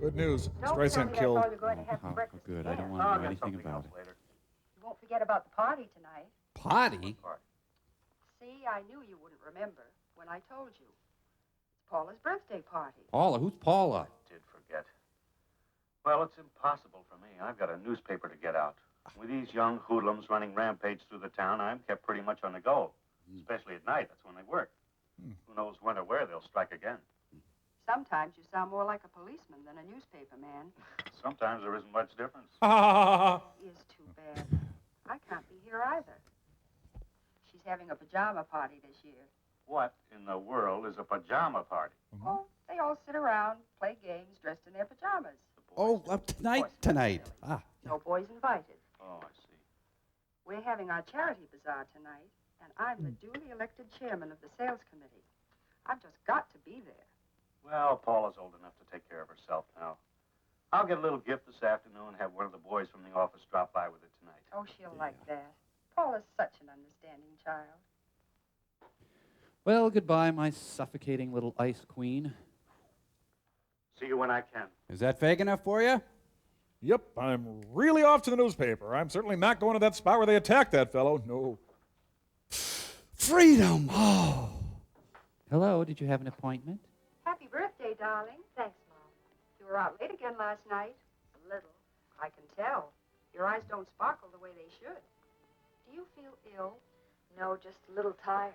Good news. Don't Streisand tell me killed. that's all you're going to have for Oh, breakfast. good. I don't want to know anything about it. You won't forget about the party tonight. Potty? See, I knew you wouldn't remember when I told you. It's Paula's birthday party. Paula? Who's Paula? Did forget. Well, it's impossible for me. I've got a newspaper to get out. With these young hoodlums running rampage through the town, I'm kept pretty much on the go. Especially at night. That's when they work. Who knows when or where they'll strike again. Sometimes you sound more like a policeman than a newspaper man. Sometimes there isn't much difference. Is too bad. I can't be here either. She's having a pajama party this year. What in the world is a pajama party? Oh, they all sit around, play games, dressed in their pajamas. Oh, tonight. Ah. No boys invited. Oh, I see. We're having our charity bazaar tonight, and I'm the duly elected chairman of the sales committee. I've just got to be there. Well, Paula's old enough to take care of herself now. I'll get a little gift this afternoon and have one of the boys from the office drop by with it tonight. Oh, she'll like that. Paula's such an understanding child. Well, goodbye, my suffocating little ice queen. See you when I can. Is that vague enough for you? Yep, I'm really off to the newspaper. I'm certainly not going to that spot where they attacked that fellow. No. Freedom! Oh. Hello, did you have an appointment? Happy birthday, darling. Thanks, Mom. You were out late again last night. A little. I can tell. Your eyes don't sparkle the way they should. Do you feel ill? No, just a little tired.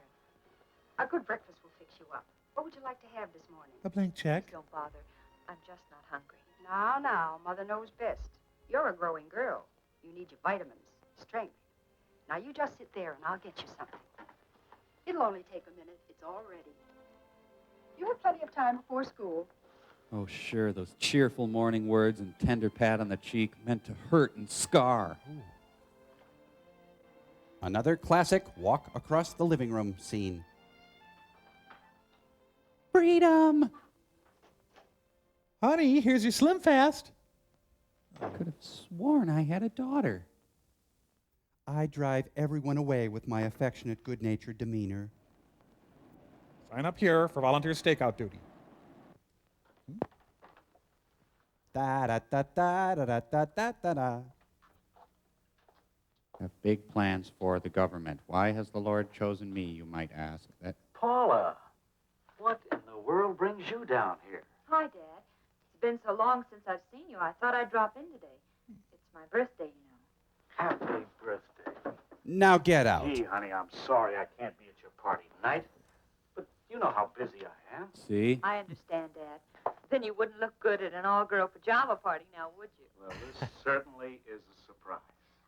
A good breakfast will fix you up. What would you like to have this morning? A blank check. Don't bother. I'm just not hungry. Now, Mother knows best. You're a growing girl. You need your vitamins, strength. Now, you just sit there and I'll get you something. It'll only take a minute. It's all ready. You have plenty of time before school. Oh, sure, those cheerful morning words and tender pat on the cheek meant to hurt and scar. Another classic walk across the living room scene. Freedom! Honey, here's your Slim Fast. I could have sworn I had a daughter. I drive everyone away with my affectionate, good-natured demeanor. Sign up here for volunteer stakeout duty. Da da da da da da da da da. Have big plans for the government. Why has the Lord chosen me, you might ask? That Paula, what in the world brings you down here? Hi, Dad. It's been so long since I've seen you. I thought I'd drop in today. It's my birthday, you know. Happy birthday. Now get out. Gee, honey, I'm sorry I can't be at your party tonight. But you know how busy I am. See? I understand, Dad. Then you wouldn't look good at an all-girl pajama party now, would you? Well, this certainly is a surprise.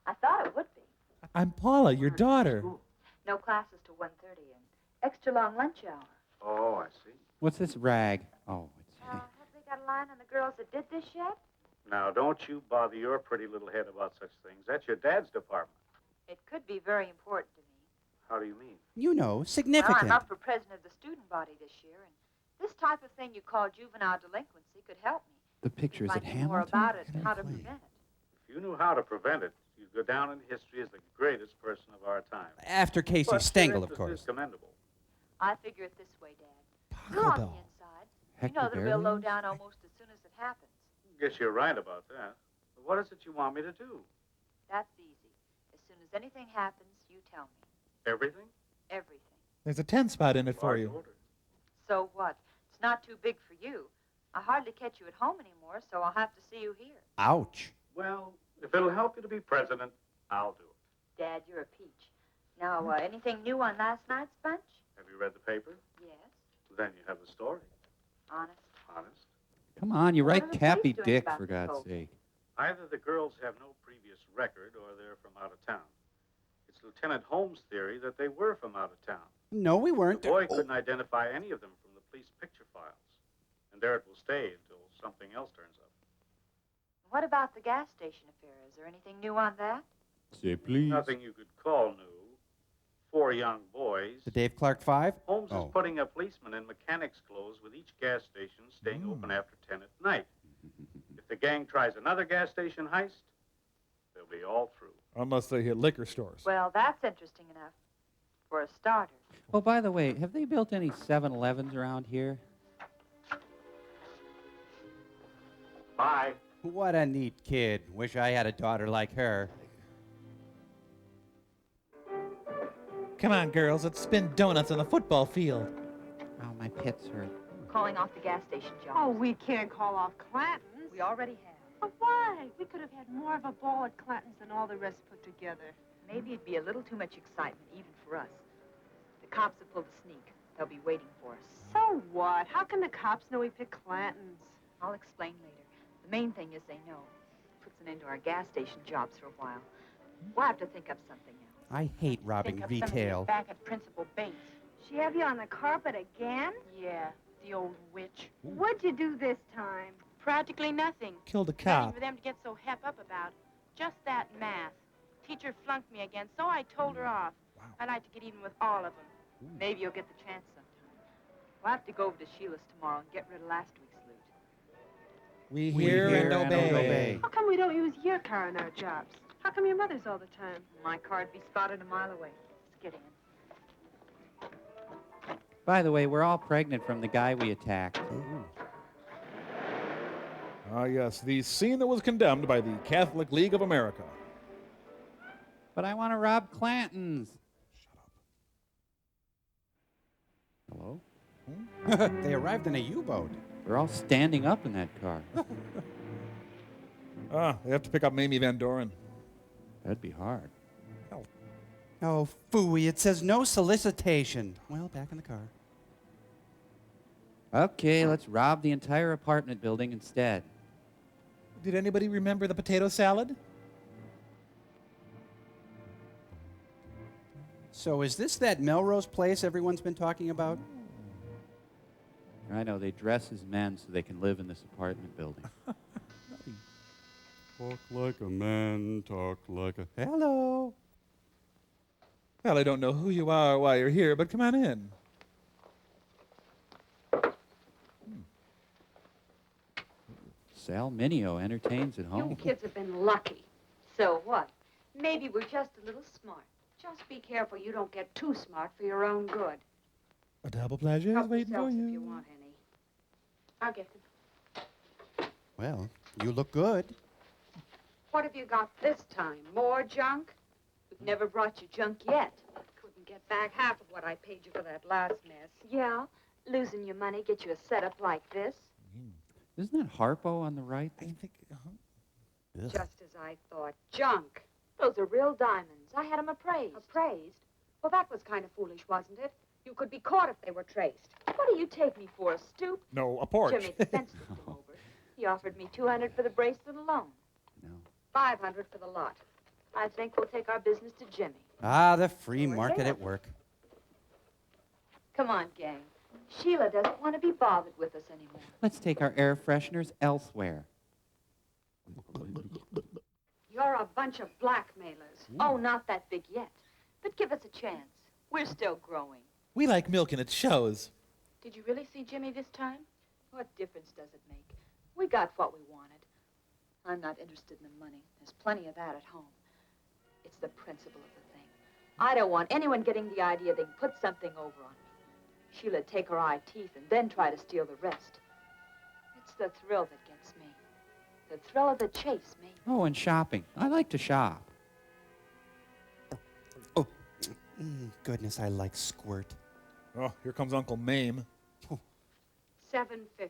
I thought it would be. I'm Paula, your daughter. No classes till 1:30 and extra long lunch hour. Oh, I see. What's this rag? Oh, it's... Have they got a line on the girls that did this yet? Now, don't you bother your pretty little head about such things. That's your dad's department. It could be very important to me. How do you mean? You know, significant. Well, I'm up for president of the student body this year, and this type of thing you call juvenile delinquency could help me. The picture is at Might know more Hamilton? about it and how to prevent it. If you knew how to prevent it, you'd go down in history as the greatest person of our time. After Casey But Stengel, your of interest course. is commendable. I figure it this way, Dad. You're on the inside. You know the real lowdown almost as soon as it happens. Guess you're right about that. But what is it you want me to do? That's easy. As soon as anything happens, you tell me. Everything? Everything. There's a 10 spot in it for Large you. order. So what? It's not too big for you. I hardly catch you at home anymore, so I'll have to see you here. Ouch. Well, if it'll help you to be president, I'll do it. Dad, you're a peach. Now, anything new on last night's bunch? Have you read the paper? Yes. Then you have the story. Honest? Honest. Come on, you What are write the Cappy police doing Dick, about for the God's vote? sake. Either the girls have no previous record or they're from out of town. It's Lieutenant Holmes' theory that they were from out of town. No, we weren't. The boy couldn't identify any of them from the police picture files. And there it will stay until something else turns up. What about the gas station affair? Is there anything new on that? Say please. Nothing you could call new. 4 young boys. The Dave Clark 5? Holmes Oh. is putting a policeman in mechanic's clothes with each gas station staying open after 10 at night. If the gang tries another gas station heist, they'll be all through. Unless they hit liquor stores. Well, that's interesting enough. For a starter. Oh, by the way, have they built any 7-Elevens around here? Bye. What a neat kid. Wish I had a daughter like her. Come on, girls, let's spin donuts on the football field. Oh, my pits hurt. Calling off the gas station job. Oh, we can't call off Clanton's. We already have. But why? We could have had more of a ball at Clanton's than all the rest put together. Maybe it'd be a little too much excitement, even for us. The cops have pulled a sneak. They'll be waiting for us. So what? How can the cops know we picked Clanton's? I'll explain later. The main thing is they know. Puts an end to our gas station jobs for a while. We'll have to think up something else. I hate robbing Think of somebody retail. back at Principal Bates. She have you on the carpet again? Yeah, the old witch. What'd you do this time? Practically nothing. Killed a Nothing cop. for them to get so hep up about. Just that math. Teacher flunked me again, so I told her off. I'd like to get even with all of them. Maybe you'll get the chance sometime. We'll have to go over to Sheila's tomorrow and get rid of last week's loot. We hear and obey. How come we don't use your car in our jobs? How come your mother's all the time? My car'd be spotted a mile away. Let's get in. By the way, we're all pregnant from the guy we attacked. Ah, yes, the scene that was condemned by the Catholic League of America. But I want to rob Clanton's. Hello? They arrived in a U-boat. We're all standing up in that car. They have to pick up Mamie Van Doren. That'd be hard. Oh, phooey, it says no solicitation. Well, back in the car. Okay, let's rob the entire apartment building instead. Did anybody remember the potato salad? So is this that Melrose place everyone's been talking about? I know, they dress as men so they can live in this apartment building. Walk like a man, talk like a... Hello. Well, I don't know who you are or why you're here, but come on in. Sal Mineo entertains at home. You kids have been lucky. So what? Maybe we're just a little smart. Just be careful you don't get too smart for your own good. A double pleasure is Help waiting for yourselves you. if you want any. I'll get them. Well, you look good. What have you got this time? More junk? We've never brought you junk yet. Couldn't get back half of what I paid you for that last mess. Yeah, losing your money gets you a setup like this. Isn't that Harpo on the right? I think... Just as I thought. Junk. Those are real diamonds. I had them appraised. Appraised? Well, that was kind of foolish, wasn't it? You could be caught if they were traced. What do you take me for, a stoop? No, a porch. Jimmy sense to come over. He offered me $200 for the bracelet alone. No. $500 for the lot. I think we'll take our business to Jimmy. Ah, the free market at work. Come on, gang. Sheila doesn't want to be bothered with us anymore. Let's take our air fresheners elsewhere. You're a bunch of blackmailers. Oh, not that big yet. But give us a chance. We're still growing. We like milk and it shows. Did you really see Jimmy this time? What difference does it make? We got what we wanted. I'm not interested in the money. There's plenty of that at home. It's the principle of the thing. I don't want anyone getting the idea they can put something over on me. Sheila'd take her eye teeth and then try to steal the rest. It's the thrill that gets me. The thrill of the chase, me. Oh, and shopping. I like to shop. Oh, goodness, I like squirt. Oh, here comes Uncle Mame. $7.50.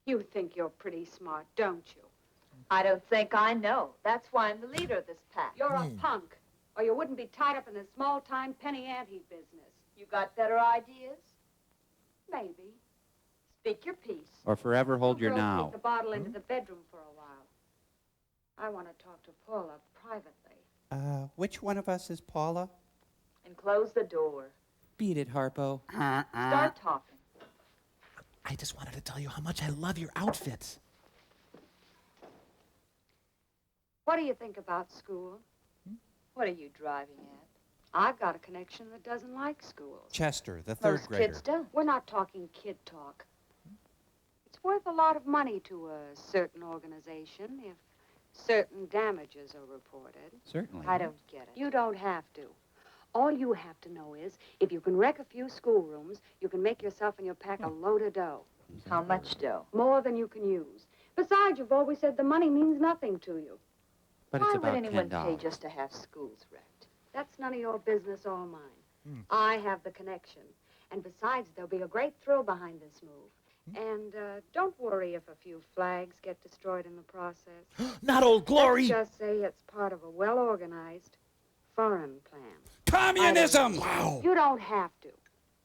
You think you're pretty smart, don't you? I don't think I know. That's why I'm the leader of this pack. You're a punk, or you wouldn't be tied up in this small-time penny ante business. You got better ideas? Maybe. Speak your piece. Or forever hold your Girls now. Take the bottle into the bedroom for a while. I want to talk to Paula privately. Which one of us is Paula? And close the door. Beat it, Harpo. Start talking. I just wanted to tell you how much I love your outfits. What do you think about school? What are you driving at? I've got a connection that doesn't like schools. Chester, the third Most grader. kids don't. We're not talking kid talk. It's worth a lot of money to a certain organization if certain damages are reported. Certainly. I don't get it. You don't have to. All you have to know is, if you can wreck a few schoolrooms, you can make yourself and your pack a load of dough. How much dough? More than you can use. Besides, you've always said the money means nothing to you. But Why it's would about anyone $10. pay just to have schools wrecked? That's none of your business or mine. I have the connection. And besides, there'll be a great thrill behind this move. And don't worry if a few flags get destroyed in the process. Not Old Glory! Let's just say it's part of a well-organized foreign plan. Communism! Wow. You don't have to.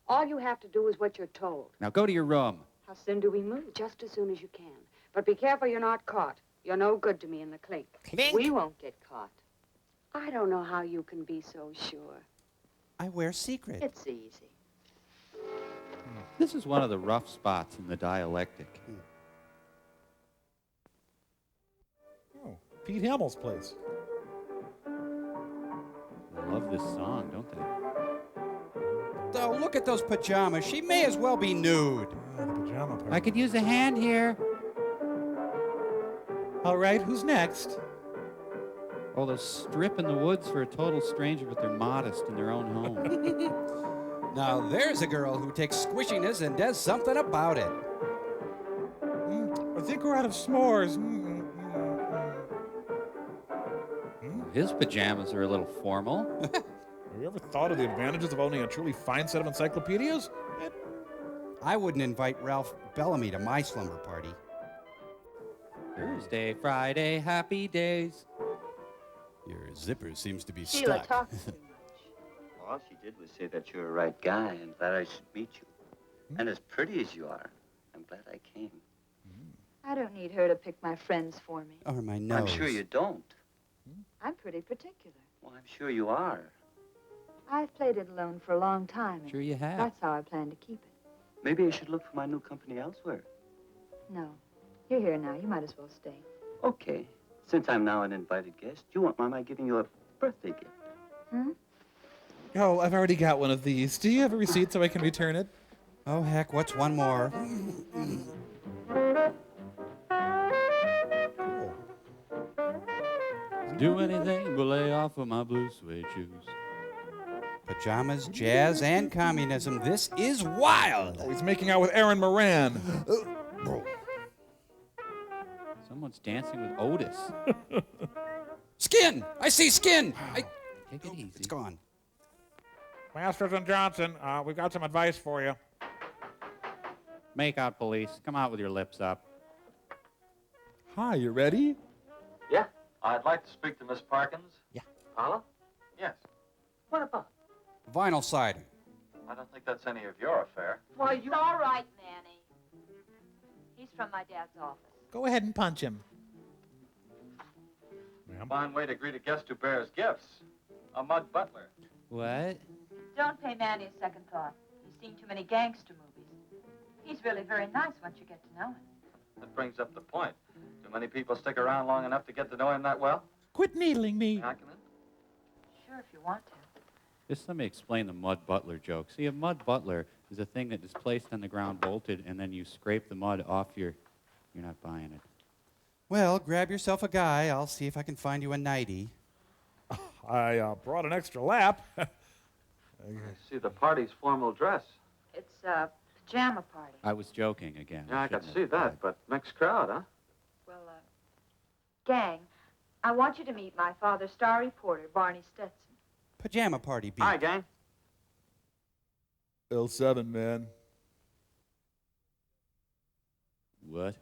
All you have to do is what you're told. Now go to your room. How soon do we move? Just as soon as you can. But be careful you're not caught. You're no good to me in the clink. Clink? We won't get caught. I don't know how you can be so sure. I wear secret. It's easy. This is one of the rough spots in the dialectic. Oh, Pete Hamill's place. They love this song, don't they? Oh, look at those pajamas. She may as well be nude. The pajama party. I could use a hand here. All right, who's next? Oh, they'll strip in the woods for a total stranger, but they're modest in their own home. Now, there's a girl who takes squishiness and does something about it. I think we're out of s'mores. His pajamas are a little formal. Have you ever thought of the advantages of owning a truly fine set of encyclopedias? I wouldn't invite Ralph Bellamy to my slumber party. Thursday, Friday, happy days. Your zipper seems to be Sheila stuck. talks too much. All she did was say that you're a right guy and that I should meet you. And as pretty as you are, I'm glad I came. I don't need her to pick my friends for me. Or my nose. I'm sure you don't. I'm pretty particular. Well, I'm sure you are. I've played it alone for a long time. and Sure you have. That's how I plan to keep it. Maybe I should look for my new company elsewhere. No. You're here now. You might as well stay. Okay. Since I'm now an invited guest, you won't mind my giving you a birthday gift? Hmm? Oh, I've already got one of these. Do you have a receipt so I can return it? Oh, heck, what's one more? Do anything but lay off of my blue suede shoes. Pajamas, jazz, and communism. This is wild. Oh, he's making out with Aaron Moran. Someone's dancing with Otis. Skin! I see skin! Take it easy. It's gone. Masters and Johnson, we've got some advice for you. Make out, police. Come out with your lips up. Hi, you ready? Yeah, I'd like to speak to Miss Parkins. Yeah. Paula? Yes. What about? Vinyl siding. I don't think that's any of your affair. Why, you... It's all right, Manny. He's from my dad's office. Go ahead and punch him. Fine way to greet a guest who bears gifts. A mud butler. What? Don't pay Manny a second thought. He's seen too many gangster movies. He's really very nice once you get to know him. That brings up the point. Do many people stick around long enough to get to know him that well? Quit needling me. May I come in? Sure, if you want to. Just let me explain the mud butler joke. See, a mud butler is a thing that is placed on the ground, bolted, and then you scrape the mud off your... You're not buying it. Well, grab yourself a guy. I'll see if I can find you a nightie. I brought an extra lap. I see the party's formal dress. It's a pajama party. I was joking again. Yeah, I can shouldn't see have. that, but mixed crowd, huh? Well, gang, I want you to meet my father's star reporter, Barney Stetson. Pajama party beat. Hi, gang. L7, man. What?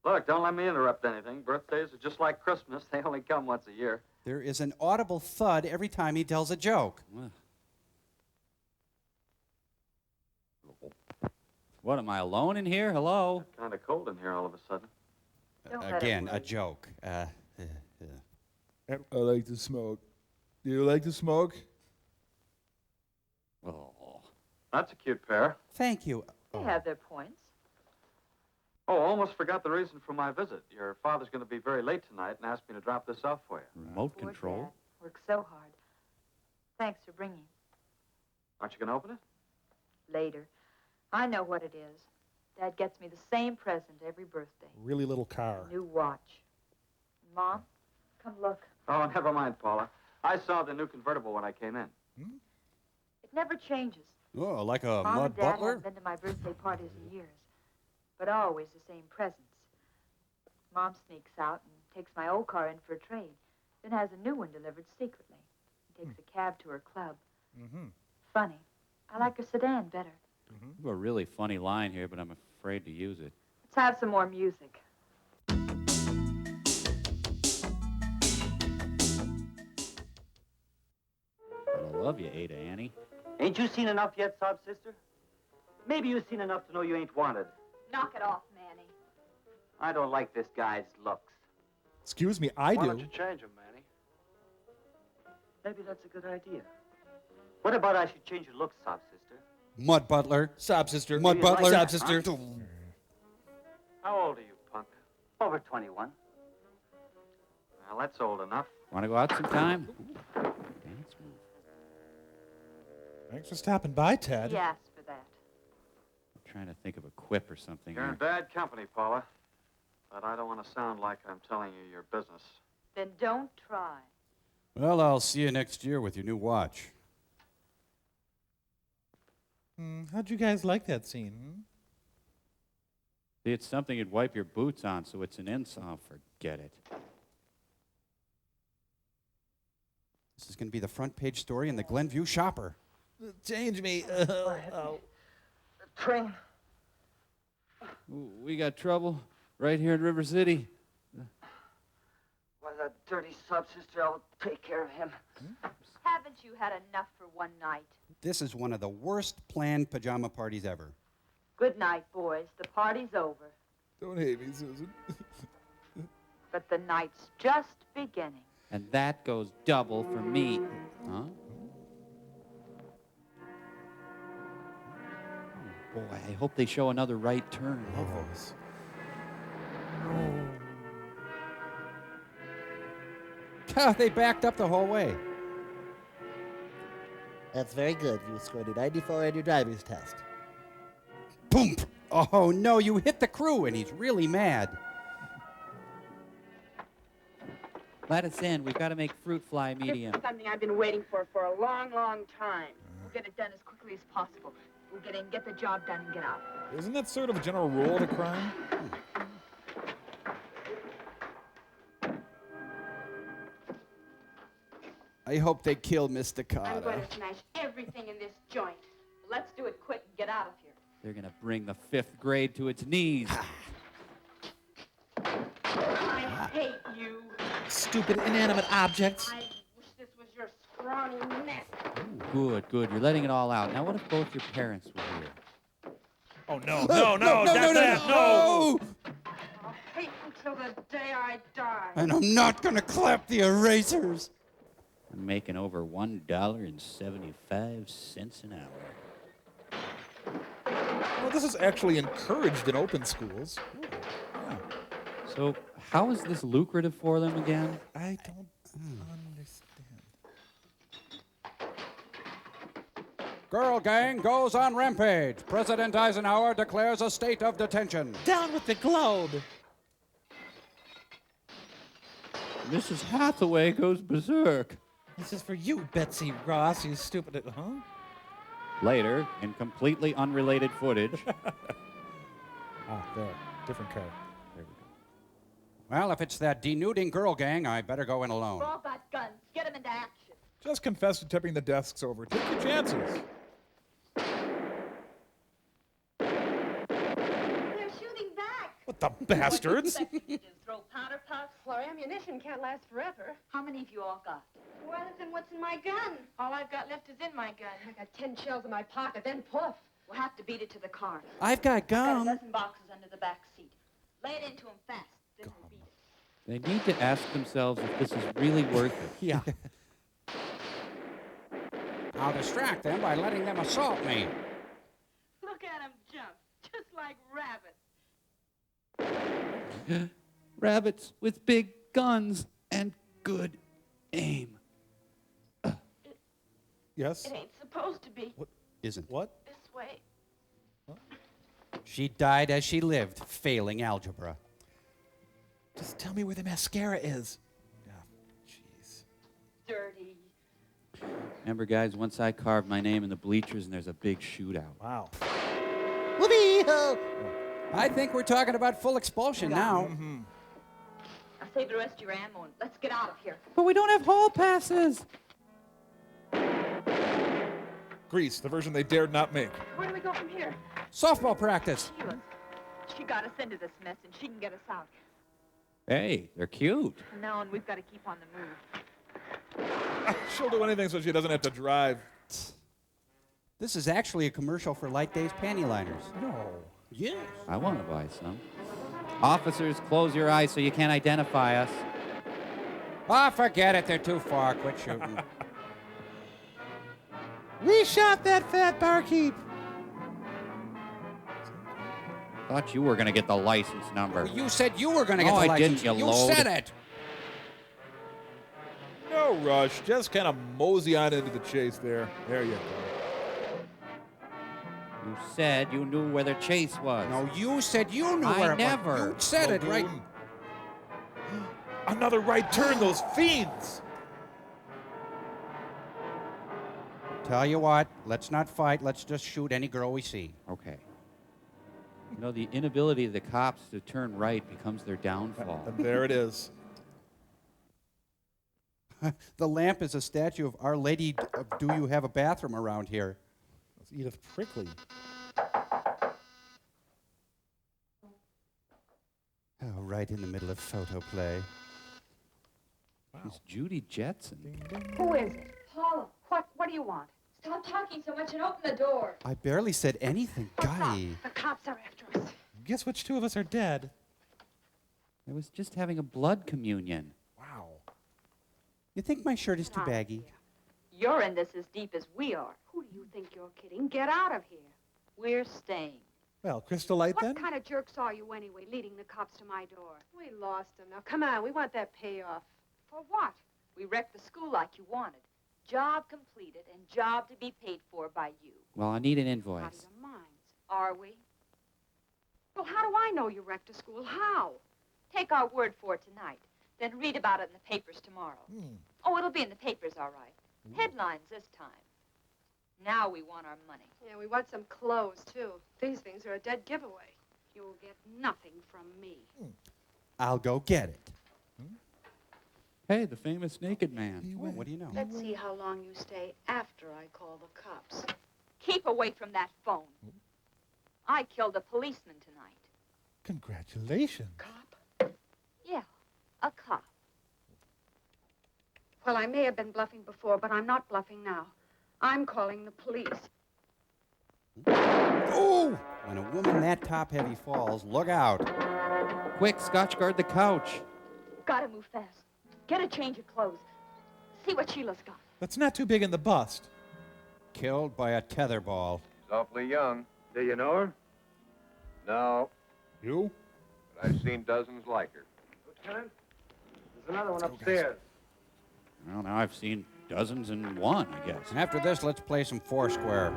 Look, don't let me interrupt anything. Birthdays are just like Christmas. They only come once a year. There is an audible thud every time he tells a joke. What, am I alone in here? Hello? Kind of cold in here all of a sudden. Again, a joke. I like to smoke. Do you like to smoke? Oh. That's a cute pair. Thank you. They have their points. Oh, almost forgot the reason for my visit. Your father's going to be very late tonight and asked me to drop this off for you. Remote Poor control? Dad. Works so hard. Thanks for bringing. Aren't you going to open it? Later. I know what it is. Dad gets me the same present every birthday. Really little car. New watch. Mom, come look. Oh, never mind, Paula. I saw the new convertible when I came in. It never changes. Oh, like a Mom mud and Dad butler? haven't been to my birthday parties in years, but always the same presents. Mom sneaks out and takes my old car in for a trade, then has a new one delivered secretly. Takes a cab to her club. Funny. I like her sedan better. You have a really funny line here, but I'm afraid to use it. Let's have some more music. But I love you, Ada Annie. Ain't you seen enough yet, sob sister? Maybe you've seen enough to know you ain't wanted. Knock it off, Manny. I don't like this guy's looks. Excuse me, I Why do. don't you change him, Manny? Maybe that's a good idea. What about I should change your looks, sob sister? Mud butler. Sob sister. Mud butler. Sob sister. How old are you, punk? Over 21. Well, that's old enough. Want to go out sometime? Dance move. Thanks for stopping by, Ted. He asked for that. I'm trying to think of a quip or something. You're in here. bad company, Paula. But I don't want to sound like I'm telling you your business. Then don't try. Well, I'll see you next year with your new watch. How'd you guys like that scene? See, it's something you'd wipe your boots on, so it's an insult. Forget it. This is going to be the front page story in the Glenview Shopper. Change me. Train. Ooh, we got trouble right here in River City. Why, that dirty sob sister, I'll take care of him. Haven't you had enough for one night? This is one of the worst planned pajama parties ever. Good night, boys. The party's over. Don't hate me, Susan. But the night's just beginning. And that goes double for me. Huh? Boy, I hope they show another right turn. Love those. They backed up the whole way. That's very good. You scored a 94 on your driver's test. Boom! Oh, no, you hit the crew, and he's really mad. Let us in. We've got to make fruit fly medium. This is something I've been waiting for a long, long time. We'll get it done as quickly as possible. We'll get in, get the job done, and get out. Isn't that sort of a general rule of the crime? I hope they kill Miss I'm Dakota. going to smash everything in this joint. Let's do it quick and get out of here. They're going to bring the 5th grade to its knees. I hate you. Stupid inanimate objects. I wish this was your scrawny neck. Good, good. You're letting it all out. Now, what if both your parents were here? Oh, no, no. I'll hate you till the day I die. And I'm not going to clap the erasers. I'm making over $1.75 an hour. Well, this is actually encouraged in open schools. Yeah. So, how is this lucrative for them again? I don't understand. Girl gang goes on rampage. President Eisenhower declares a state of detention. Down with the globe. Mrs. Hathaway goes berserk. This is for you, Betsy Ross, you stupid... Huh? Later, in completely unrelated footage. There. Different car. There we go. Well, if it's that denuding girl gang, I better go in alone. We've all got guns. Get them into action. Just confess to tipping the desks over. Take your chances. They're shooting back. What the bastards? What do you expect me to do, throw powder puffs? Well, ammunition can't last forever. How many have you all got? Well, then what's in my gun? All I've got left is in my gun. I got 10 shells in my pocket, then poof. We'll have to beat it to the car. I've got Got a gum. dozen boxes under the back seat. Lay it into them fast. Then we'll beat it. They need to ask themselves if this is really worth it. Yeah. I'll distract them by letting them assault me. Look at him jump, just like rabbits. Rabbits with big guns and good aim. Yes? It ain't supposed to be Isn't. What? this way. She died as she lived, failing algebra. Just tell me where the mascara is. Yeah. Jeez. Dirty. Remember, guys, once I carved my name in the bleachers and there's a big shootout. Wow. Whoopee-hoo! I think we're talking about full expulsion now. Mm-hmm. Now save the rest of your ammo and let's get out of here. But we don't have hall passes. Grease, the version they dared not make. Where do we go from here? Softball practice. Sheila, she got us into this mess and she can get us out. Hey, they're cute. From now on, we've got to keep on the move. She'll do anything so she doesn't have to drive. This is actually a commercial for Light Days panty liners. No. Yes. I want to buy some. Officers, close your eyes so you can't identify us. Ah, forget it. They're too far. Quit shooting. We shot that fat barkeep. Thought you were going to get the license number. You said you were going to get No, the I license. didn't, you You load. said it. No rush. Just kind of mosey on into the chase there. There you go. You said you knew where the chase was. No, you said you knew I where it was. never. You said it right. Another right turn, those fiends. Tell you what, let's not fight. Let's just shoot any girl we see. Okay. You know, the inability of the cops to turn right becomes their downfall. And there it is. The lamp is a statue of Our Lady of Do You Have a Bathroom Around Here? That's Edith Prickly. Oh, right in the middle of photo play. It's Judy Jetson. Who is it? Paula. What do you want? Stop talking so much and open the door. I barely said anything, guy. The cops are after us. Guess which two of us are dead? I was just having a blood communion. Wow. You think my shirt is too baggy? You're in this as deep as we are. Who do you think you're kidding? Get out of here. We're staying. Well, Crystal Light What then? kind of jerks are you anyway, leading the cops to my door? We lost them. Now, come on, we want that payoff. For what? We wrecked the school like you wanted. Job completed and job to be paid for by you. Well, I need an Out invoice. of your minds. Are we? Well, how do I know you wrecked a school? How? Take our word for it tonight. Then read about it in the papers tomorrow. Oh, it'll be in the papers, all right. Headlines this time. Now we want our money. Yeah, we want some clothes, too. These things are a dead giveaway. You'll get nothing from me. I'll go get it. Hey, the famous naked man. Oh, what do you know? Let's see how long you stay after I call the cops. Keep away from that phone. I killed a policeman tonight. Congratulations. Yeah, a cop. Well, I may have been bluffing before, but I'm not bluffing now. I'm calling the police. Oh! When a woman that top-heavy falls, look out. Quick, Scotch guard the couch. Gotta move fast. Get a change of clothes. See what Sheila's got. That's not too big in the bust. Killed by a tetherball. She's awfully young. Do you know her? No. You? But I've seen dozens like her. Lieutenant, there's another one upstairs. Well, now I've seen dozens and one, I guess. And after this, let's play some Foursquare.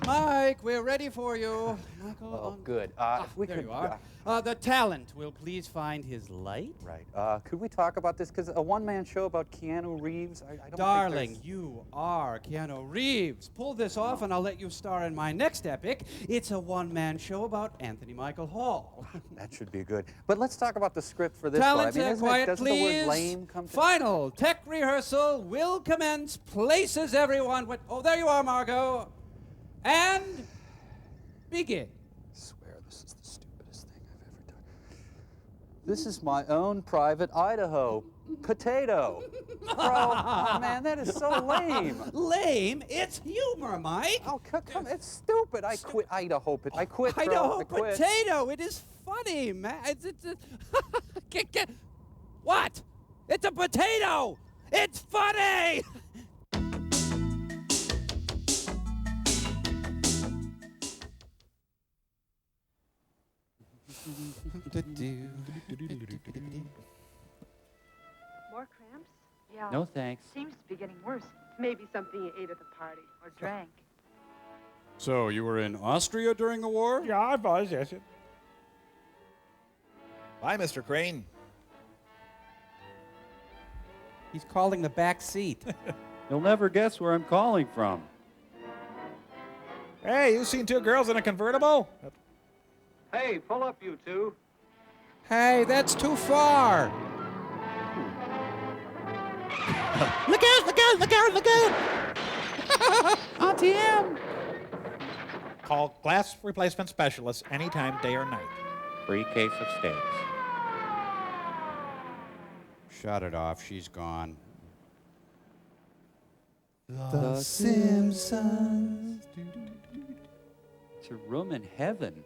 Mike, we're ready for you. Michael, Oh, good. If we there could, you are. The talent will please find his light. Right. Could we talk about this? Because a one-man show about Keanu Reeves, I don't Darling, think you are Keanu Reeves. Pull this off and I'll let you star in my next epic. It's a one-man show about Anthony Michael Hall. that should be good. But let's talk about the script for this Talent, one. I mean, quiet, doesn't please. the word lame come to... Final tech rehearsal will commence. Places, everyone. Oh, there you are, Margot. And begin. I swear this is the stupidest thing I've ever done. This is my own private Idaho potato. Bro, oh, man, that is so lame. Lame? It's humor, Mike. Oh, come, it's stupid. I quit Idaho. I quit, bro. Idaho I quit. potato. It is funny, man. What? It's a potato. It's funny. More cramps? Yeah. No thanks. Seems to be getting worse. Maybe something you ate at the party. Or drank. So, you were in Austria during the war? Yeah, I was, yes. Bye, Mr. Crane. He's calling the back seat. You'll never guess where I'm calling from. Hey, you seen two girls in a convertible? Hey, pull up, you two. Hey, that's too far. Look out, look out, look out, look out! Auntie M! Call glass replacement specialist anytime, day or night. Free case of steaks. Shut it off. She's gone. The Simpsons. It's a room in heaven.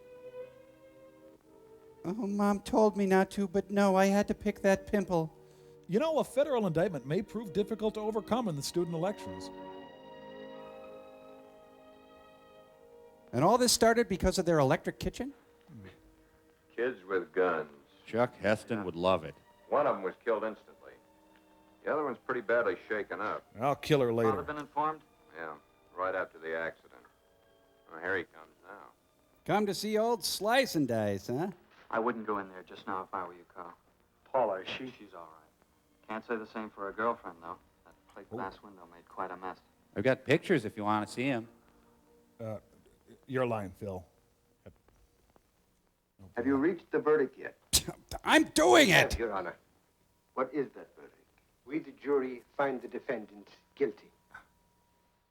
Oh, Mom told me not to, but no, I had to pick that pimple. You know, a federal indictment may prove difficult to overcome in the student elections. And all this started because of their electric kitchen? Kids with guns. Chuck Heston would love it. One of them was killed instantly. The other one's pretty badly shaken up. I'll kill her later. Father been informed? Yeah, right after the accident. Well, here he comes now. Come to see old Slice and Dice, huh? I wouldn't go in there just now if I were you, Carl. Paula, is she? She's all right. Can't say the same for her girlfriend, though. That plate glass window made quite a mess. I've got pictures if you want to see them. Your line, Phil. Have you reached the verdict yet? I'm doing Yes, it! Your Honor. What is that verdict? We, the jury, find the defendant guilty.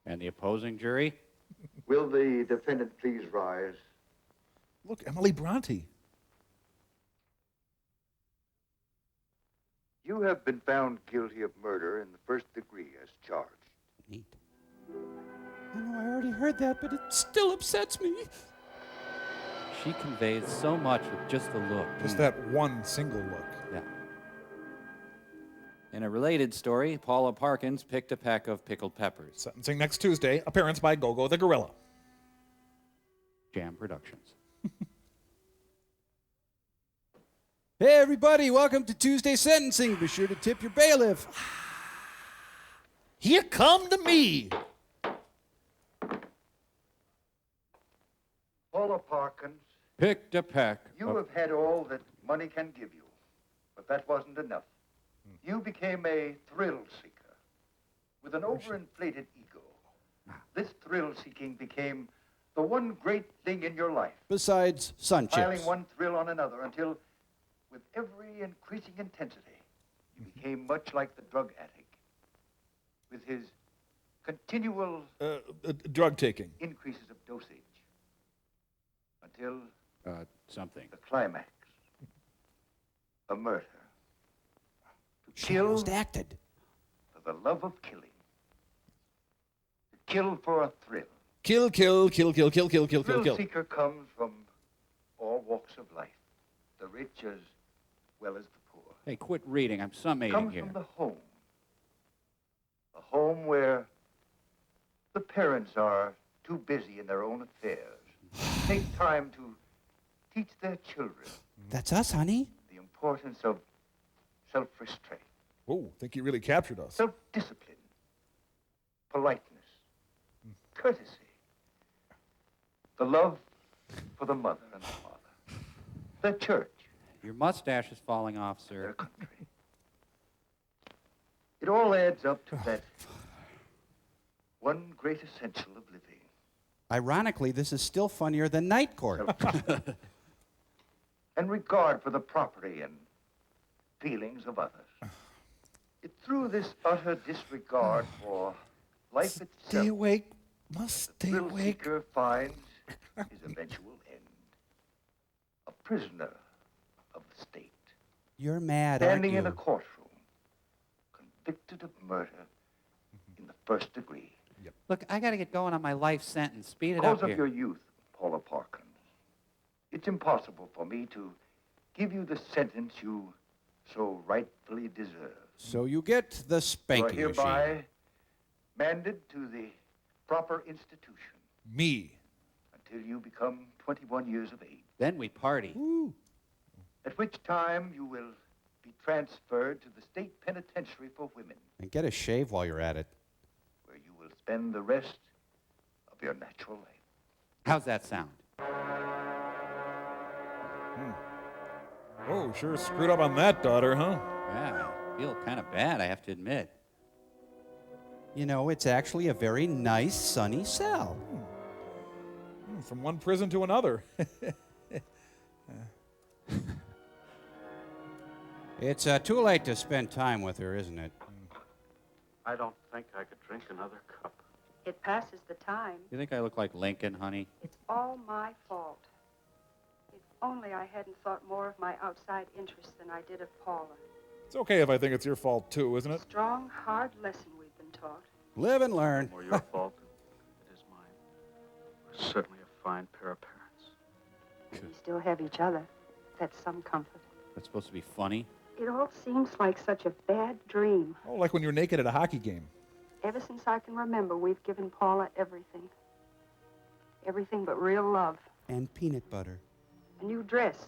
And the opposing jury? Will the defendant please rise? Look, Emily Bronte. You have been found guilty of murder in the first degree as charged. Neat. I know I already heard that, but it still upsets me. She conveys so much with just a look. Just that one single look. Yeah. In a related story, Paula Parkins picked a peck of pickled peppers. Sentencing next Tuesday. Appearance by Gogo the Gorilla. Jam Productions. Hey, everybody, welcome to Tuesday Sentencing. Be sure to tip your bailiff. Here come to me. Paula Parkins, Picked a peck. you have had all that money can give you, but that wasn't enough. You became a thrill seeker with an overinflated ego. This thrill seeking became the one great thing in your life. Besides sun Piling chips. one thrill on another until, with every increasing intensity, you became much like the drug addict, with his continual Drug taking. increases of dosage, until something. the climax, a murder. To kill acted. for the love of killing. To kill for a thrill. Kill, kill, kill, kill, kill, kill, kill, kill, Thrill kill. seeker comes from all walks of life, the rich as well as the poor. Hey, quit reading. I'm summating Comes here. from the home. A home where the parents are too busy in their own affairs. Take time to teach their children That's us, honey. the importance of self-restraint, Oh, think you really captured us. self-discipline, politeness, courtesy, the love for the mother and the father, the church, Your mustache is falling off, sir. It all adds up to that one great essential of living. Ironically, this is still funnier than Night Court. And regard for the property and feelings of others. It's through this utter disregard for life itself Stay awake. Must the stay thrill awake. seeker finds his eventual end. A prisoner of the state, You're mad, aren't standing you? in a courtroom, convicted of murder in the first degree. Look, I got to get going on my life sentence. Speed it Because up of here. your youth, Paula Parkins, it's impossible for me to give you the sentence you so rightfully deserve. So you get the You are spanking hereby machine. manded to the proper institution Me. until you become 21 years of age, Then we party. at which time you will be transferred to the state penitentiary for women, And get a shave while you're at it. where you will spend the rest of your natural life. How's that sound? Oh, sure screwed up on that daughter, huh? Yeah, I feel kind of bad, I have to admit. You know, it's actually a very nice, sunny cell. From one prison to another. It's too late to spend time with her, isn't it? I don't think I could drink another cup. It passes the time. You think I look like Lincoln, honey? It's all my fault. If only I hadn't thought more of my outside interests than I did of Paula. It's okay if I think it's your fault too, isn't it? Strong, hard lesson we've been taught. Live and learn. More your fault. It is mine. We're certainly a fine pair of parents. We still have each other. That's some comfort. That's supposed to be funny. It all seems like such a bad dream. Oh, like when you're naked at a hockey game. Ever since I can remember, we've given Paula everything. Everything but real love. And peanut butter. A new dress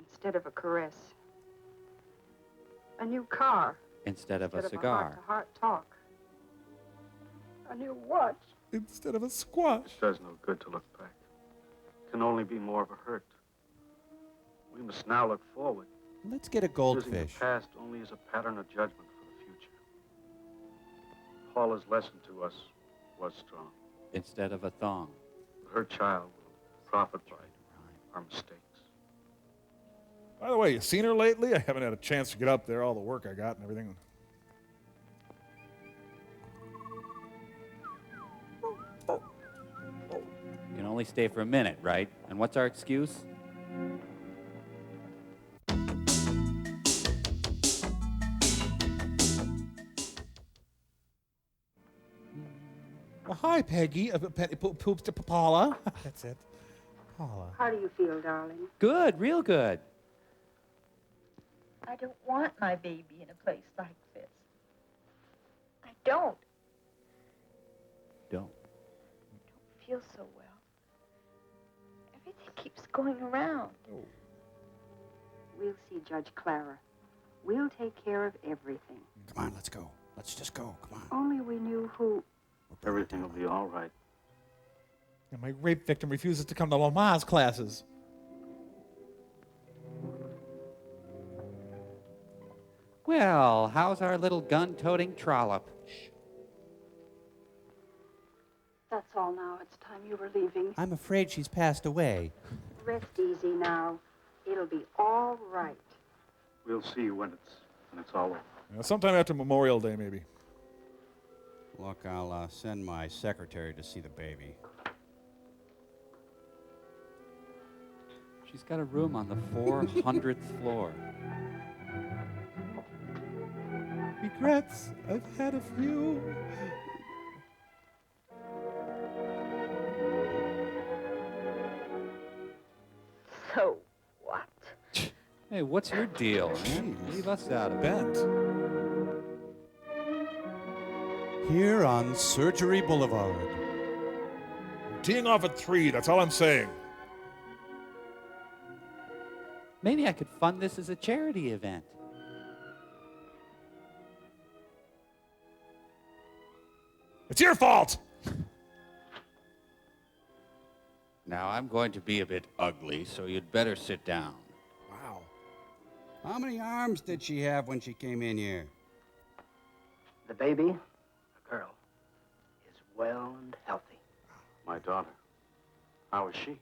instead of a caress. A new car Instead of a instead of a cigar. heart-to-heart talk. A new watch. Instead of a squash. It does no good to look back. It can only be more of a hurt. We must now look forward. Let's get a Using goldfish. the past only as a pattern of judgment for the future. Paula's lesson to us was strong. Instead of a thong. Her child will profit by our mistakes. By the way, you seen her lately? I haven't had a chance to get up there, all the work I got and everything. You can only stay for a minute, right? And what's our excuse? Well, hi, Peggy. Paula. That's it. Paula. How do you feel, darling? Good, real good. I don't want my baby in a place like this. I don't Don't. feel so well. Everything keeps going around. We'll see Judge Clara. We'll take care of everything. Come on, let's go. Let's just go. Come on. Only we knew who... Everything will be all right. And my rape victim refuses to come to Lamaze classes. Well, how's our little gun-toting trollop? That's all now. It's time you were leaving. I'm afraid she's passed away. Rest easy now. It'll be all right. We'll see you when it's all over. Sometime after Memorial Day, maybe. Look, I'll send my secretary to see the baby. She's got a room on the 400th floor. Regrets, I've had a few. So what? Hey, what's your deal, man? Leave us out of it. Bent. Here on Surgery Boulevard. Teeing off at 3, that's all I'm saying. Maybe I could fund this as a charity event. It's your fault! Now, I'm going to be a bit ugly, so you'd better sit down. Wow. How many arms did she have when she came in here? The baby, a girl, is well and healthy. My daughter, how is she?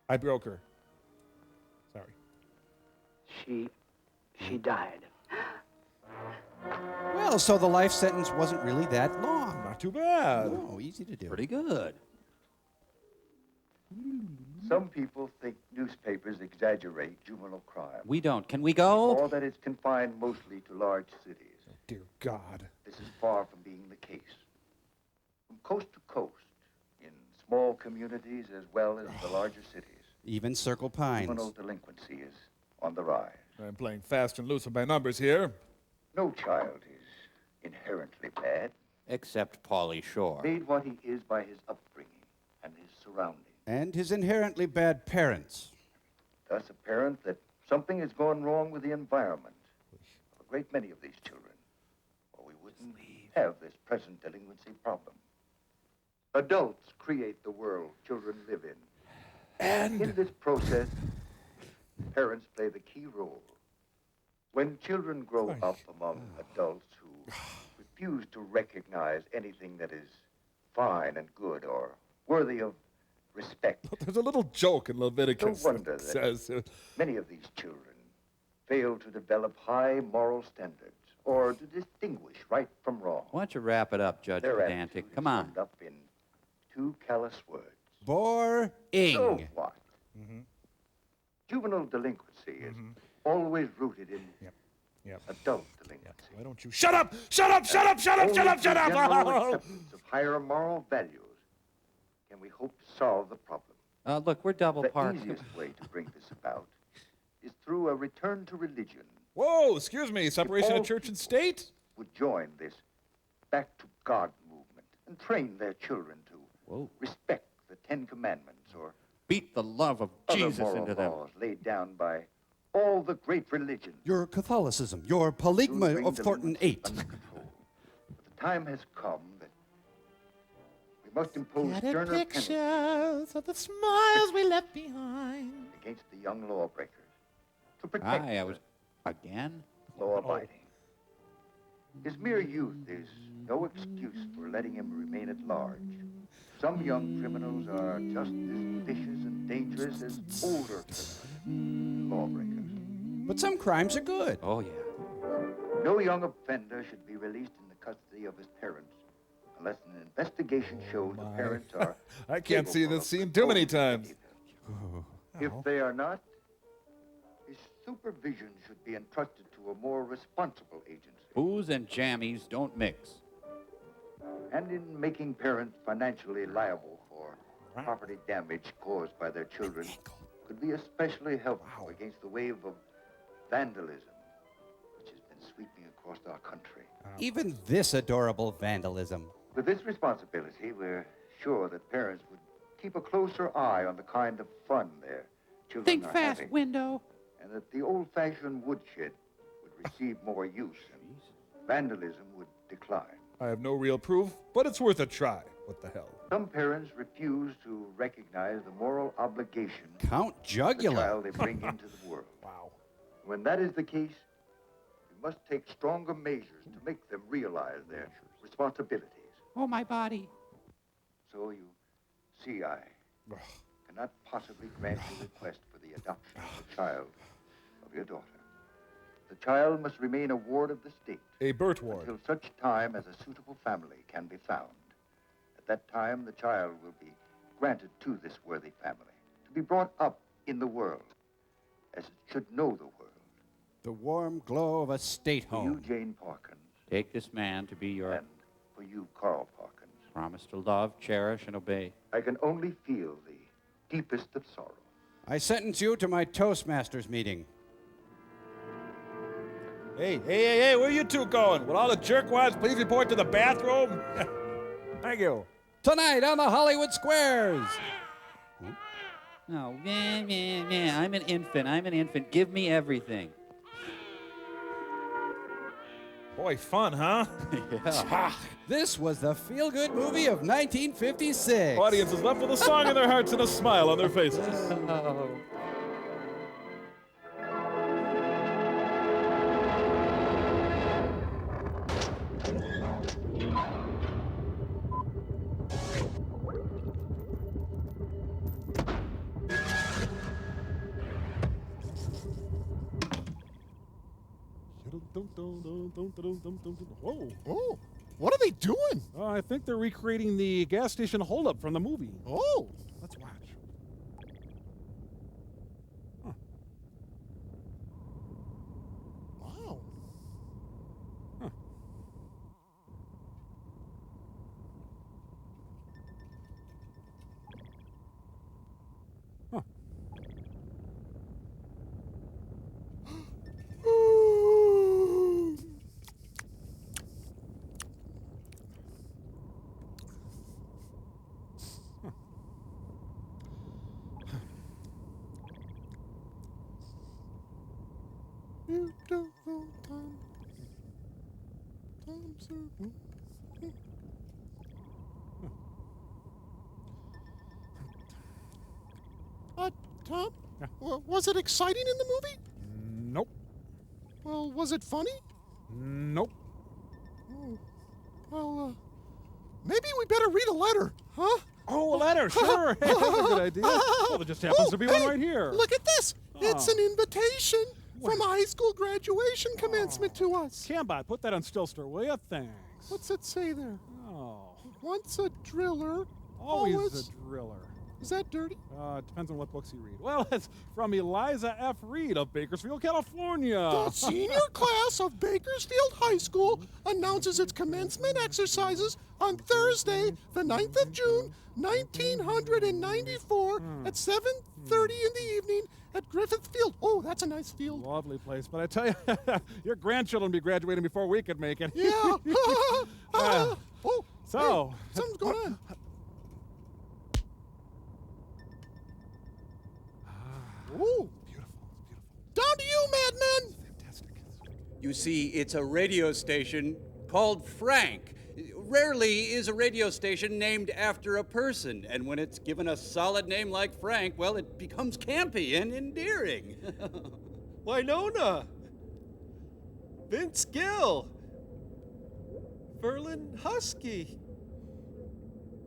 I broke her. Sorry. She died. Well, so the life sentence wasn't really that long. Not too bad. No, easy to do. Pretty good. Some people think newspapers exaggerate juvenile crime, We don't. Can we go? or that it's confined mostly to large cities. Dear God. This is far from being the case. From coast to coast, in small communities as well as the larger cities, Even Circle Pines. juvenile delinquency is on the rise. I'm playing fast and loose with my numbers here. No child is inherently bad, Except Pauly Shore. made what he is by his upbringing and his surroundings. And his inherently bad parents. Thus apparent that something has gone wrong with the environment of a great many of these children, or we wouldn't have this present delinquency problem. Adults create the world children live in. And in this process, parents play the key role. When children grow up among adults who refuse to recognize anything that is fine and good or worthy of respect, there's a little joke in Leviticus no wonder that says, many of these children fail to develop high moral standards or to distinguish right from wrong. Why don't you wrap it up, Judge Their Pedantic? attitude Come is on. summed up in two callous words. Boring. So what? Juvenile delinquency is always rooted in adult delinquency. why don't you shut up? Shut up! Shut up! Shut up! Shut up! Shut Only through up! general acceptance of higher moral values can we hope to solve the problem. Look, we're double The parked. easiest way to bring this about is through a return to religion. Whoa, excuse me, separation of church and state? Would join this back to God movement and train their children to respect the Ten Commandments or beat the love of other Jesus moral into them. laws laid down by all the great religions. Your Catholicism, your Polygma of Thornton 8. But the time has come that we must impose Get sterner penalties pictures of the smiles we left behind. against the young lawbreakers to protect Aye, I was again. law-abiding. His mere youth is no excuse for letting him remain at large. Some young criminals are just as vicious and dangerous as older lawbreakers. But some crimes are good. Oh, yeah. No young offender should be released in the custody of his parents unless an investigation shows the parents are I can't see this scene too many times. If they are not, his supervision should be entrusted to a more responsible agency. Booze and jammies don't mix. And in making parents financially liable for property damage caused by their children could be especially helpful against the wave of vandalism which has been sweeping across our country. Even this adorable vandalism. With this responsibility, we're sure that parents would keep a closer eye on the kind of fun their children Think are fast, having, window. and that the old-fashioned woodshed would receive more use and vandalism would decline. I have no real proof, but it's worth a try. What the hell? Some parents refuse to recognize the moral obligation Count of the Jugular. child they bring into the world. Wow. When that is the case, we must take stronger measures to make them realize their responsibilities. Oh, my body. So you see, I cannot possibly grant your request for the adoption of the child of your daughter. The child must remain a ward of the state. A Burt ward. Until such time as a suitable family can be found. At that time, the child will be granted to this worthy family, to be brought up in the world, as it should know the world. The warm glow of a state For home. you, Jane Parkins, Take this man to be your... and for you, Carl Parkins, Promise to love, cherish, and obey. I can only feel the deepest of sorrow. I sentence you to my Toastmasters meeting. Hey, where you two going? Will all the jerkwads please report to the bathroom? Thank you. Tonight on the Hollywood Squares. Oh, man. I'm an infant. Give me everything. Boy, fun, huh? Yeah. This was the feel-good movie of 1956. Audience is left with a song in their hearts and a smile on their faces. Oh. Whoa. Oh, what are they doing? I think they're recreating the gas station holdup from the movie. Oh. Let's watch. Wow. Huh. Huh. You don't know time. Time's Tom? Yeah. Was it exciting in the movie? Nope. Well, was it funny? Nope. Oh. Well, maybe we better read a letter, huh? Oh, a letter, sure. Hey, that's a good idea. Well, there just happens to be one right here. Look at this. It's Oh. an invitation from a high school graduation commencement to us. Cambot, put that on Stillster, will you? Thanks. What's it say there? Oh. Once a driller, Always a driller. Is that dirty? It depends on what books you read. Well, it's from Eliza F. Reed of Bakersfield, California. The senior class of Bakersfield High School announces its commencement exercises on Thursday, the 9th of June, 1994 at 7:30 in the evening at Griffith Field. Oh, that's a nice field. Lovely place, but I tell you, your grandchildren will be graduating before we could make it. Yeah. So. Hey, something's going on. Oh, beautiful. Down to you, madman. You see, it's a radio station called Frank. Rarely is a radio station named after a person, and when it's given a solid name like Frank, well, it becomes campy and endearing. Winona, Vince Gill, Verlin Husky,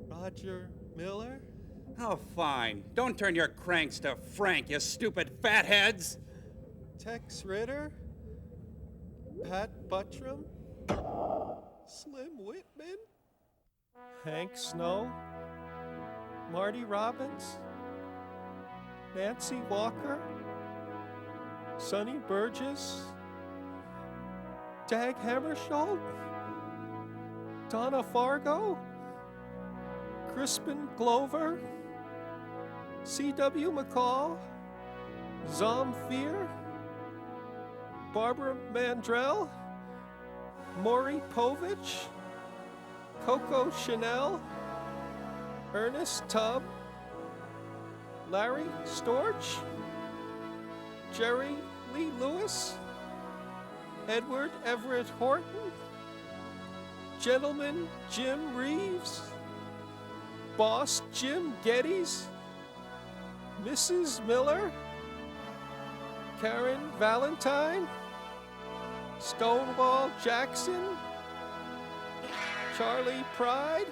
Roger Miller. Oh, fine. Don't turn your cranks to Frank, you stupid fatheads. Tex Ritter, Pat Buttram, Slim Whitman, Hank Snow, Marty Robbins, Nancy Walker, Sonny Burgess, Dag Hammarskjöld, Donna Fargo, Crispin Glover, C.W. McCall, Zamfir, Barbara Mandrell, Maury Povich, Coco Chanel, Ernest Tubb, Larry Storch, Jerry Lee Lewis, Edward Everett Horton, Gentleman Jim Reeves, Boss Jim Geddes, Mrs. Miller, Karen Valentine, Stonewall Jackson, Charlie Pride,